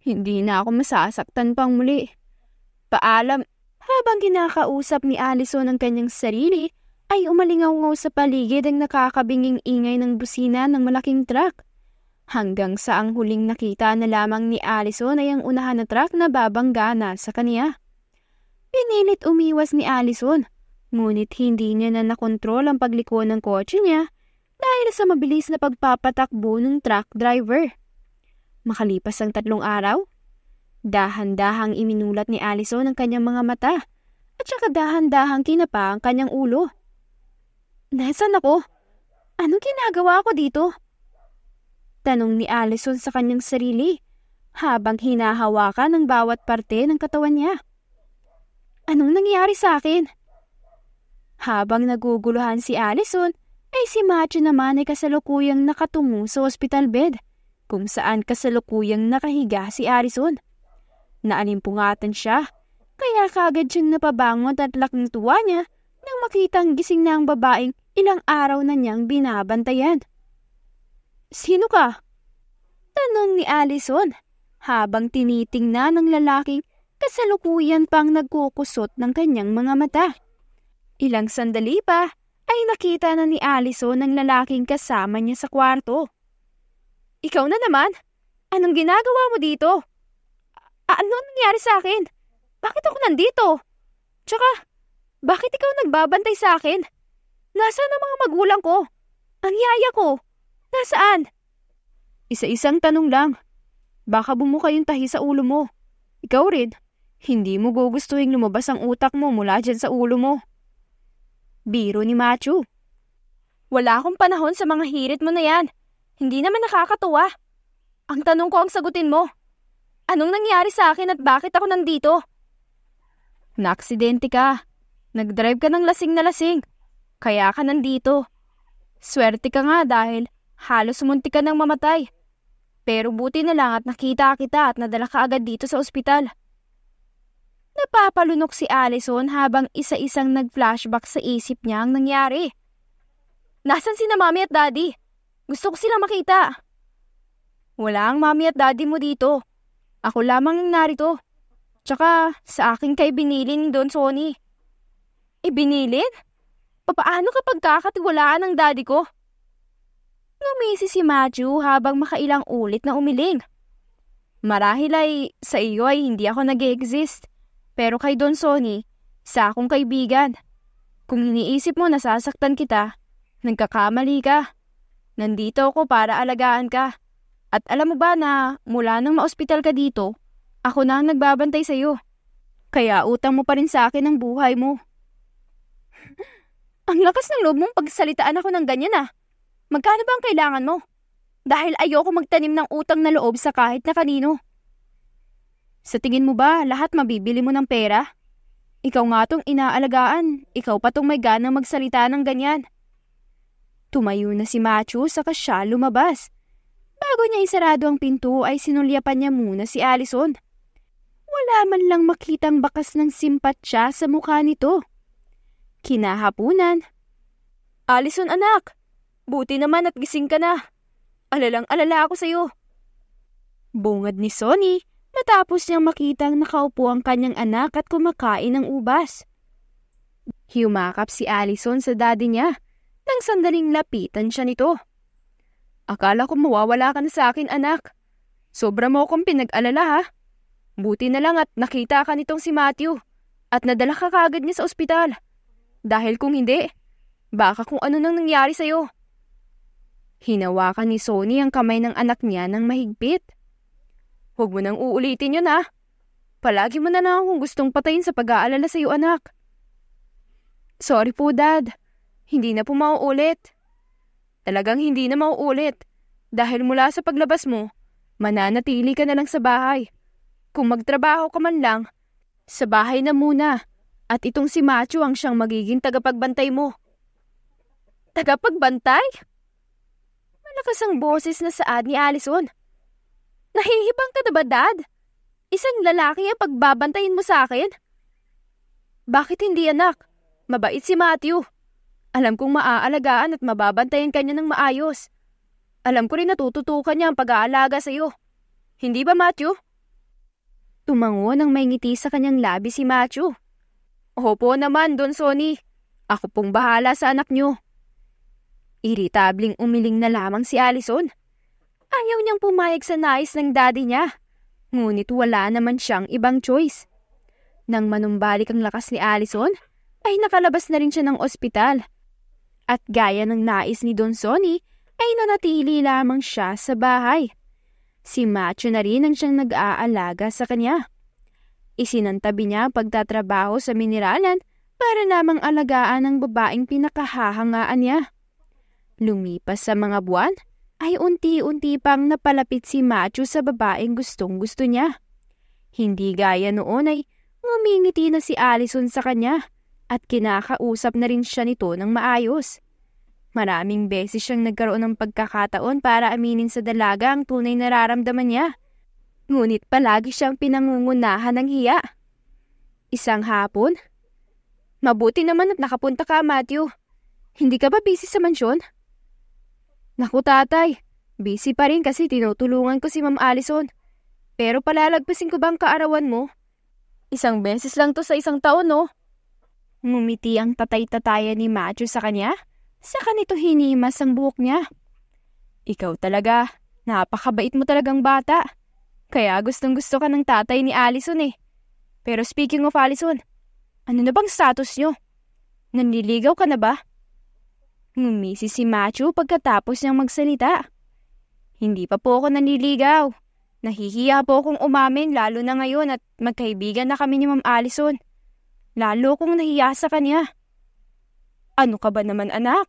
Hindi na ako masasaktan pang muli. Paalam. Habang kinakausap ni Allison ang kanyang sarili, ay umalingaw-ngaw sa paligid ang nakakabinging ingay ng busina ng malaking truck. Hanggang sa ang huling nakita na lamang ni Allison ay ang unahan na truck na babangga na sa kaniya. Pinilit umiwas ni Allison, ngunit hindi niya na nakontrol ang pagliko ng kotse niya dahil sa mabilis na pagpapatakbo ng truck driver. Makalipas ang 3 araw, dahan-dahang iminulat ni Allison ang kanyang mga mata at saka dahan-dahang kinapa ang kanyang ulo. Nasaan ako? Anong ginagawa ko dito? Tanong ni Allison sa kanyang sarili habang hinahawakan ang bawat parte ng katawan niya. Anong nangyari sa akin? Habang naguguluhan si Allison, ay si Matthew naman ay kasalukuyang nakatungo sa hospital bed, kung saan kasalukuyang nakahiga si Allison. Naalimpungatan siya, kaya kaagad siyang napabangon at laking tuwa niya nang makitang gising na ang babaeng ilang araw na niyang binabantayan. Sino ka? Tanong ni Allison habang tinitingnan ng lalaking kasalukuyan pang nagkukusot ng kanyang mga mata. Ilang sandali pa ay nakita na ni Allison ang lalaking kasama niya sa kwarto. Ikaw na naman? Anong ginagawa mo dito? Ano nangyari sa akin? Bakit ako nandito? Tsaka, bakit ikaw nagbabantay sa akin? Nasaan ang mga magulang ko? Ang yaya ko? Nasaan? Isa-isang tanong lang. Baka bumuka yung tahi sa ulo mo. Ikaw rin, hindi mo gugustuhin lumabas ang utak mo mula dyan sa ulo mo. Biro ni Matthew. Wala akong panahon sa mga hirit mo na yan. Hindi naman nakakatuwa. Ang tanong ko ang sagutin mo. Anong nangyari sa akin at bakit ako nandito? Naaksidente ka. Nag-drive ka ng lasing na lasing. Kaya ka nandito. Swerte ka nga dahil halos muntik ka nang mamatay. Pero buti na lang at nakita kita at nadala ka agad dito sa ospital. Napapalunok si Allison habang isa-isang nag-flashback sa isip niya ang nangyari. Nasaan sina Mami at Daddy? Gusto ko silang makita. Wala ang Mami at Daddy mo dito. Ako lamang ang narito. Tsaka sa akin kay binilin Don Sonny. Binilin? Papaano kapag kakatiwalaan ng daddy ko? Ngumisi si Matthew habang makailang ulit na umiling. Marahil ay sa iyo ay hindi ako nag-exist. Pero kay Don Sonny, sa akong kaibigan. Kung iniisip mo nasasaktan kita, nagkakamali ka. Nandito ako para alagaan ka. At alam mo ba na mula nang ma-ospital ka dito, ako na ang nagbabantay sa iyo. Kaya utang mo pa rin sa akin ang buhay mo. Ang lakas ng loob mong pagsalitaan ako ng ganyan ah. Magkano ba ang kailangan mo? Dahil ayoko magtanim ng utang na loob sa kahit na kanino. Sa tingin mo ba lahat mabibili mo ng pera? Ikaw nga tong inaalagaan, ikaw pa tong may ganang magsalita ng ganyan. Tumayo na si Matthew saka siya lumabas. Bago niya isarado ang pinto ay sinulyapan niya muna si Allison. wala man lang makitang bakas ng simpatsya sa mukha nito. Kinahapunan. Allison anak, buti naman at gising ka na. Alalang-alala ako sa'yo. Bungad ni Sonny matapos niyang makitang nakaupo ang kanyang anak at kumakain ng ubas. Humakap si Allison sa daddy niya nang sandaling lapitan siya nito. Akala ko mawawala ka na sa akin anak. Sobra mo akong pinag-alala ha. Buti na lang at nakita ka nitong si Matthew at nadala ka kagad niya sa ospital. Dahil kung hindi, baka kung ano nang nangyari sa'yo. Hinawakan ni Sonny ang kamay ng anak niya ng mahigpit. Huwag mo nang uulitin yun ha. Palagi mo na lang akong gustong patayin sa pag-aalala sa'yo anak. Sorry po dad, hindi na po mauulit. Talagang hindi na mauulit. Dahil mula sa paglabas mo, mananatili ka na lang sa bahay. Kung magtrabaho ka man lang, sa bahay na muna. At itong si Matthew ang siyang magiging tagapagbantay mo. Tagapagbantay? Malakas ang boses na saad ni Allison. Nahihibang ka na ba, Dad? Isang lalaki ang pagbabantayin mo sa akin? Bakit hindi, anak? Mabait si Matthew. Alam kong maaalagaan at mababantayan kanya ng maayos. Alam ko rin natututukan niya ang pag-aalaga sa iyo. Hindi ba, Matthew? Tumango nang may ngiti sa kanyang labi si Matthew. Opo naman, Don Sonny. Ako pong bahala sa anak niyo. Iritabling umiling na lamang si Allison. Ayaw niyang pumayag sa nais ng daddy niya. Ngunit wala naman siyang ibang choice. Nang manumbalik ang lakas ni Allison, ay nakalabas na rin siya ng ospital. At gaya ng nais ni Don Sonny, ay nanatili lamang siya sa bahay. Si Matthew na rin ang siyang nag-aalaga sa kanya. Isinantabi niya ang pagtatrabaho sa mineralan para lamang alagaan ang babaeng pinakahahangaan niya. Lumipas sa mga buwan, ay unti-unti pang napalapit si Matthew sa babaeng gustong-gusto niya. Hindi gaya noon ay ngumingiti na si Allison sa kanya at kinakausap na rin siya nito ng maayos. Maraming beses siyang nagkaroon ng pagkakataon para aminin sa dalaga ang tunay na nararamdaman niya. Ngunit palagi siyang pinangungunahan ng hiya. Isang hapon, mabuti naman at nakapunta ka, Matthew. Hindi ka ba busy sa mansyon? Naku tatay, busy pa rin kasi tinutulungan ko si Ma'am Allison. Pero palalagpasin ko bang kaarawan mo? Isang beses lang to sa isang taon, no? Ngumiti ang tatay-tatayan ni Matthew sa kanya. Saka nito hinimas ang buhok niya. Ikaw talaga, napakabait mo talagang bata. Kaya gustong-gusto ka ng tatay ni Allison eh. Pero speaking of Allison, ano na bang status niyo? Nanliligaw ka na ba? Ngumisi si Matthew pagkatapos niyang magsalita. Hindi pa po ako nanliligaw. Nahihiya po akong umamin lalo na ngayon at magkaibigan na kami ni Ma'am Allison. Lalo kong nahiya sa kanya. Ano ka ba naman anak?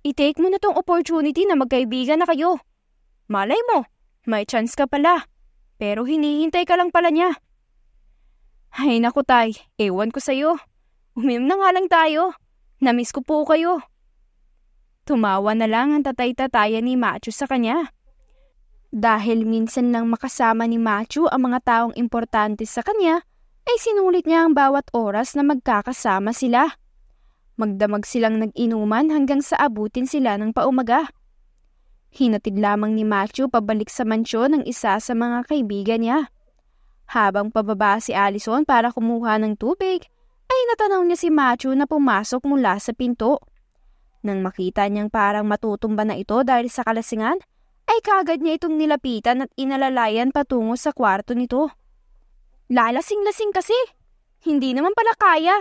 I-take mo na tong opportunity na magkaibigan na kayo. Malay mo, may chance ka pala. Pero hinihintay ka lang pala niya. Ay naku tay, ewan ko sa'yo. Uminom na nga lang tayo. Namiss ko po kayo. Tumawa na lang ang tatay-tatayan ni Matthew sa kanya. Dahil minsan lang makasama ni Matthew ang mga taong importante sa kanya, ay sinulit niya ang bawat oras na magkakasama sila. Magdamag silang nag-inuman hanggang sa abutin sila ng paumaga. Hinatid lamang ni Matthew pabalik sa mansyon ng isa sa mga kaibigan niya. Habang pababa si Allison para kumuha ng tubig, ay natanaw niya si Matthew na pumasok mula sa pinto. Nang makita niyang parang matutumba na ito dahil sa kalasingan, ay kagad niya itong nilapitan at inalalayan patungo sa kwarto nito. Lalasing-lasing kasi, hindi naman pala kaya.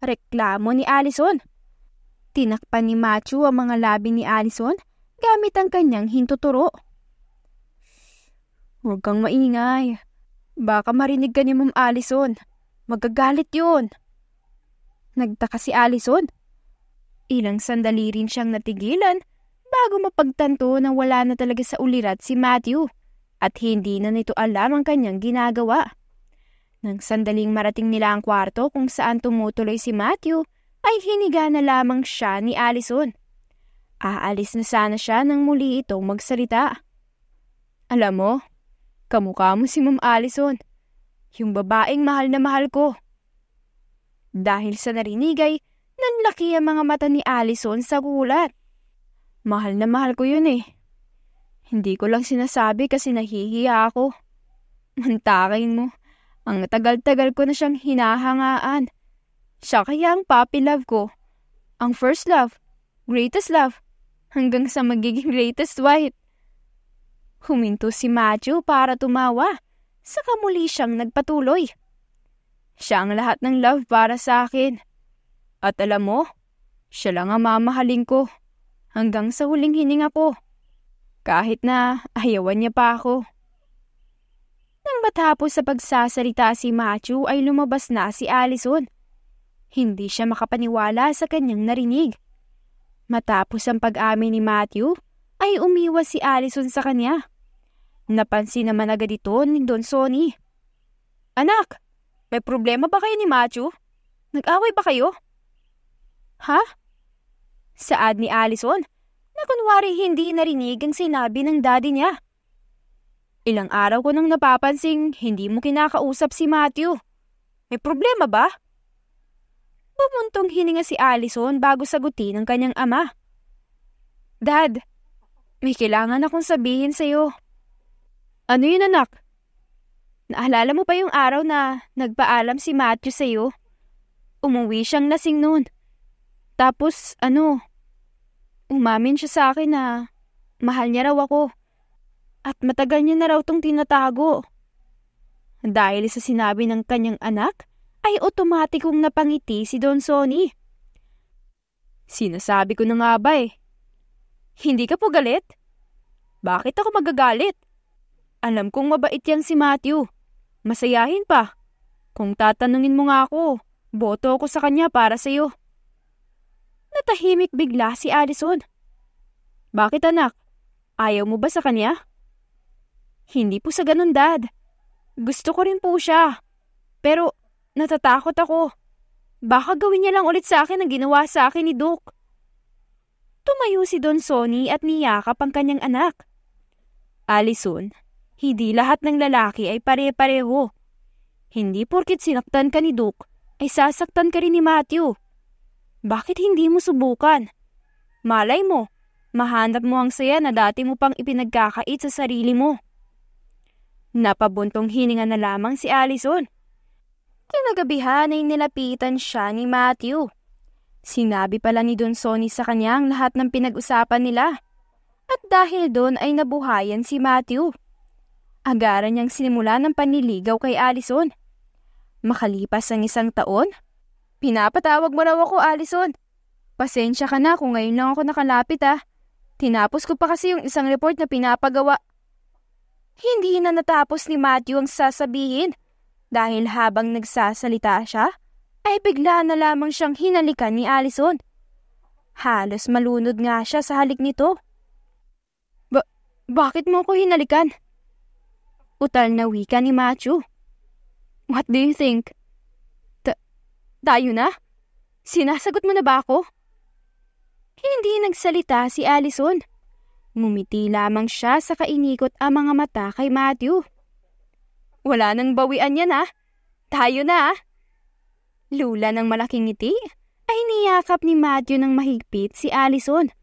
Reklamo ni Allison. Tinakpan ni Matthew ang mga labi ni Allison gamit ang kanyang hintuturo. Huwag kang maingay. Baka marinig ka ni Ma'am Allison. Magagalit yun. Nagtaka si Allison. Ilang sandali rin siyang natigilan bago mapagtanto na wala na talaga sa ulirat si Matthew at hindi na nito alam ang kanyang ginagawa. Nang sandaling marating nila ang kwarto kung saan tumutuloy si Matthew, ay hiniga na lamang siya ni Allison. Aalis na sana siya nang muli itong magsalita. Alam mo, kamukha mo si Ma'am Allison. Yung babaeng mahal na mahal ko. Dahil sa narinig ay nanlaki ang mga mata ni Allison sa gulat. Mahal na mahal ko yun eh. Hindi ko lang sinasabi kasi nahihiya ako. Mantakin mo, ang tagal-tagal ko na siyang hinahangaan. Siya kaya ang puppy love ko. Ang first love, greatest love, hanggang sa magiging greatest wife. Huminto si Matthew para tumawa, saka muli siyang nagpatuloy. Siya ang lahat ng love para sa akin. At alam mo, siya lang ang mamahalin ko hanggang sa huling hininga ko. Kahit na ayawan niya pa ako. Nang matapos sa pagsasalita si Matthew ay lumabas na si Allison. Hindi siya makapaniwala sa kanyang narinig. Matapos ang pag-amin ni Matthew ay umiwas si Allison sa kanya. Napansin naman agad ito ni Don Sonny. Anak, may problema ba kayo ni Matthew? Nag-away ba kayo? Ha? Saad ni Allison na kunwari hindi narinig ang sinabi ng daddy niya. Ilang araw ko nang napapansing hindi mo kinakausap si Matthew. May problema ba? Bumuntong hininga si Allison bago sagutin ang kanyang ama. Dad, may kailangan akong sabihin sa'yo. Ano yun anak? Naalala mo pa yung araw na nagpaalam si Matthew sa'yo? Umuwi siyang lasing noon. Tapos umamin siya sa akin na mahal niya raw ako. At matagal niya na raw tong tinatago. Dahil sa sinabi ng kanyang anak, ay otomatikong napangiti si Don Sonny. Sinasabi ko na nga ba eh. Hindi ka po galit? Bakit ako magagalit? Alam kong mabait yang si Matthew. Masayahin pa. Kung tatanungin mo nga ako, boto ako sa kanya para sa'yo. Natahimik bigla si Allison. Bakit anak? Ayaw mo ba sa kanya? Hindi po sa ganun, Dad. Gusto ko rin po siya. Pero natatakot ako. Baka gawin niya lang ulit sa akin ang ginawa sa akin ni Duke. Tumayo si Don Sonny at niyakap ang kanyang anak. Allison, hindi lahat ng lalaki ay pare-pareho. Hindi porkit sinaktan ka ni Duke, ay sasaktan ka rin ni Matthew. Bakit hindi mo subukan? Malay mo, mahanap mo ang saya na dati mo pang ipinagkakait sa sarili mo. Napabuntong hininga na lamang si Allison. Kinagabihan ay nilapitan siya ni Matthew. Sinabi pala ni Don Sonny sa kanya ang lahat ng pinag-usapan nila. At dahil doon ay nabuhayan si Matthew. Agaran niyang sinimula ng panliligaw kay Allison. Makalipas ang 1 taon, pinapatawag mo raw ako, Allison. Pasensya ka na kung ngayon lang ako nakalapit Tinapos ko pa kasi yung isang report na pinapagawa. Hindi na natapos ni Matthew ang sasabihin dahil habang nagsasalita siya, ay bigla na lamang siyang hinalikan ni Allison. Halos malunod nga siya sa halik nito. Bakit mo ko hinalikan? Utal na wika ni Matthew. What do you think? Tayo na? Sinasagot mo na ba ako? Hindi nagsalita si Allison. Ngumiti lamang siya sa kainikot ang mga mata kay Matthew. Wala nang bawian yan Tayo na Lula ng malaking ngiti ay niyakap ni Matthew ng mahigpit si Allison.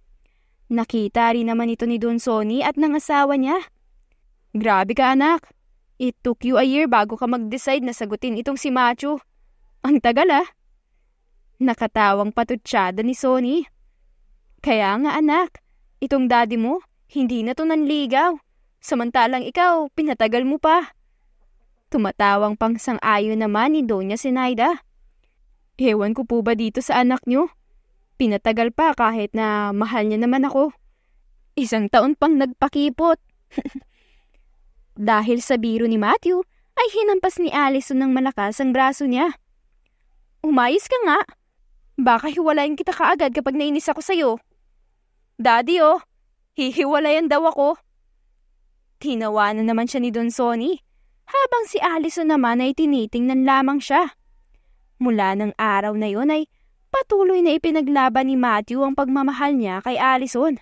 Nakita rin naman ito ni Don Sonny at ng asawa niya. Grabe ka anak. It took you a year bago ka mag-decide na sagutin itong si Matthew. Ang tagal Nakatawang patutsyada ni Sonny. Kaya nga anak, itong daddy mo, hindi na to nanligaw. Samantalang ikaw, pinatagal mo pa. Tumatawang pang sang-ayon naman ni Doña Zenaida. Ewan ko po ba dito sa anak niyo? Pinatagal pa kahit na mahal niya naman ako. 1 taon pang nagpakipot. Dahil sa biro ni Matthew, ay hinampas ni Allison ng malakas ang braso niya. Umayos ka nga. Baka hiwalayin kita kaagad kapag nainis ako sa'yo. Daddy hihiwalayan daw ako. Tinawanan naman siya ni Don Sonny, habang si Allison naman ay tinitingnan lamang siya. Mula ng araw na yon ay patuloy na ipinaglaban ni Matthew ang pagmamahal niya kay Allison.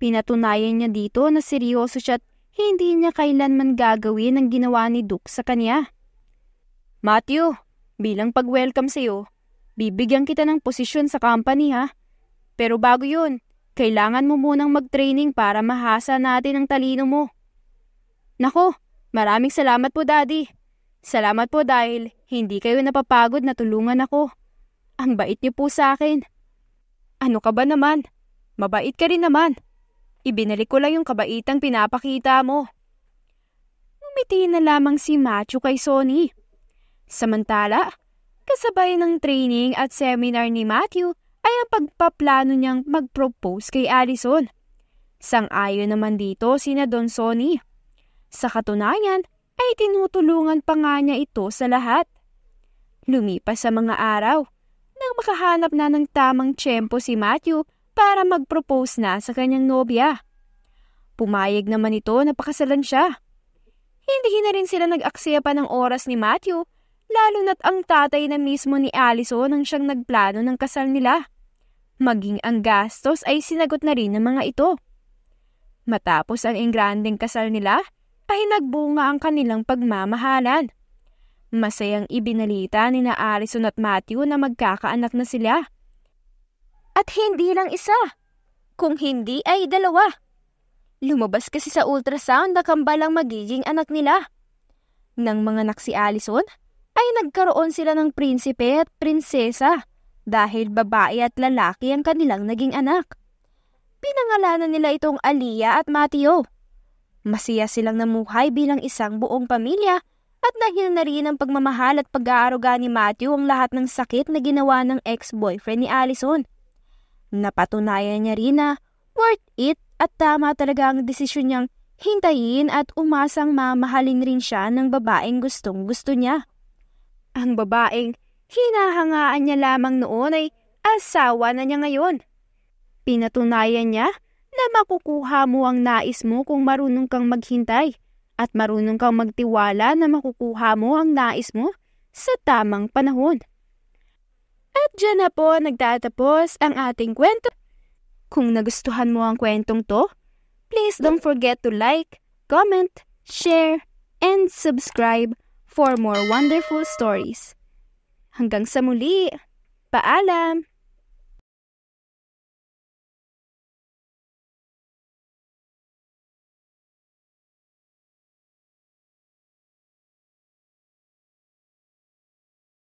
Pinatunayan niya dito na seryoso siya at hindi niya kailanman gagawin ang ginawa ni Duke sa kanya. Matthew, bilang pag-welcome sa'yo, bibigyan kita ng posisyon sa company ha. Pero bago yun, kailangan mo munang mag-training para mahasa natin ang talino mo. Nako, maraming salamat po Daddy. Salamat po dahil hindi kayo napapagod na tulungan ako. Ang bait niyo po sa akin. Ano ka ba naman? Mabait ka rin naman. Ibinalik ko lang yung kabaitang pinapakita mo. Umiti na lamang si Matthew kay Sonny. Samantala, kasabay ng training at seminar ni Matthew ay ang pagpaplano niyang mag-propose kay Allison. Sang-ayon naman dito sina Don Sonny. Sa katunayan ay tinutulungan pa nga niya ito sa lahat. Lumipas sa mga araw nang makahanap na ng tamang tiyempo si Matthew para mag-propose na sa kanyang nobya. Pumayag naman ito na pakasalan siya. Hindi na rin sila nag-aksaya pa ng oras ni Matthew, lalo na't ang tatay na mismo ni Allison ang siyang nagplano ng kasal nila. Maging ang gastos ay sinagot na rin ng mga ito. Matapos ang engrandeng kasal nila, ay nagbunga ang kanilang pagmamahalan. Masayang ibinalita ni na Allison at Matthew na magkakaanak na sila. At hindi lang isa, kung hindi ay dalawa. Lumabas kasi sa ultrasound na kambalang magiging anak nila. Nang manganak si Allison, ay nagkaroon sila ng prinsipe at prinsesa dahil babae at lalaki ang kanilang naging anak. Pinangalanan nila itong Aliyah at Mateo. Masaya silang namuhay bilang isang buong pamilya at dahil na rin ang pagmamahal at pag-aaruga ni Matthew ang lahat ng sakit na ginawa ng ex-boyfriend ni Allison. Napatunayan niya rin na worth it at tama talaga ang desisyon niyang hintayin at umasang mamahalin rin siya ng babaeng gustong-gusto niya. Ang babaeng hinahangaan niya lamang noon ay asawa na niya ngayon. Pinatunayan niya na makukuha mo ang nais mo kung marunong kang maghintay at marunong kang magtiwala na makukuha mo ang nais mo sa tamang panahon. At dyan na po nagtatapos ang ating kwento. Kung nagustuhan mo ang kwentong to, please don't forget to like, comment, share, and subscribe for more wonderful stories. Hanggang sa muli, paalam!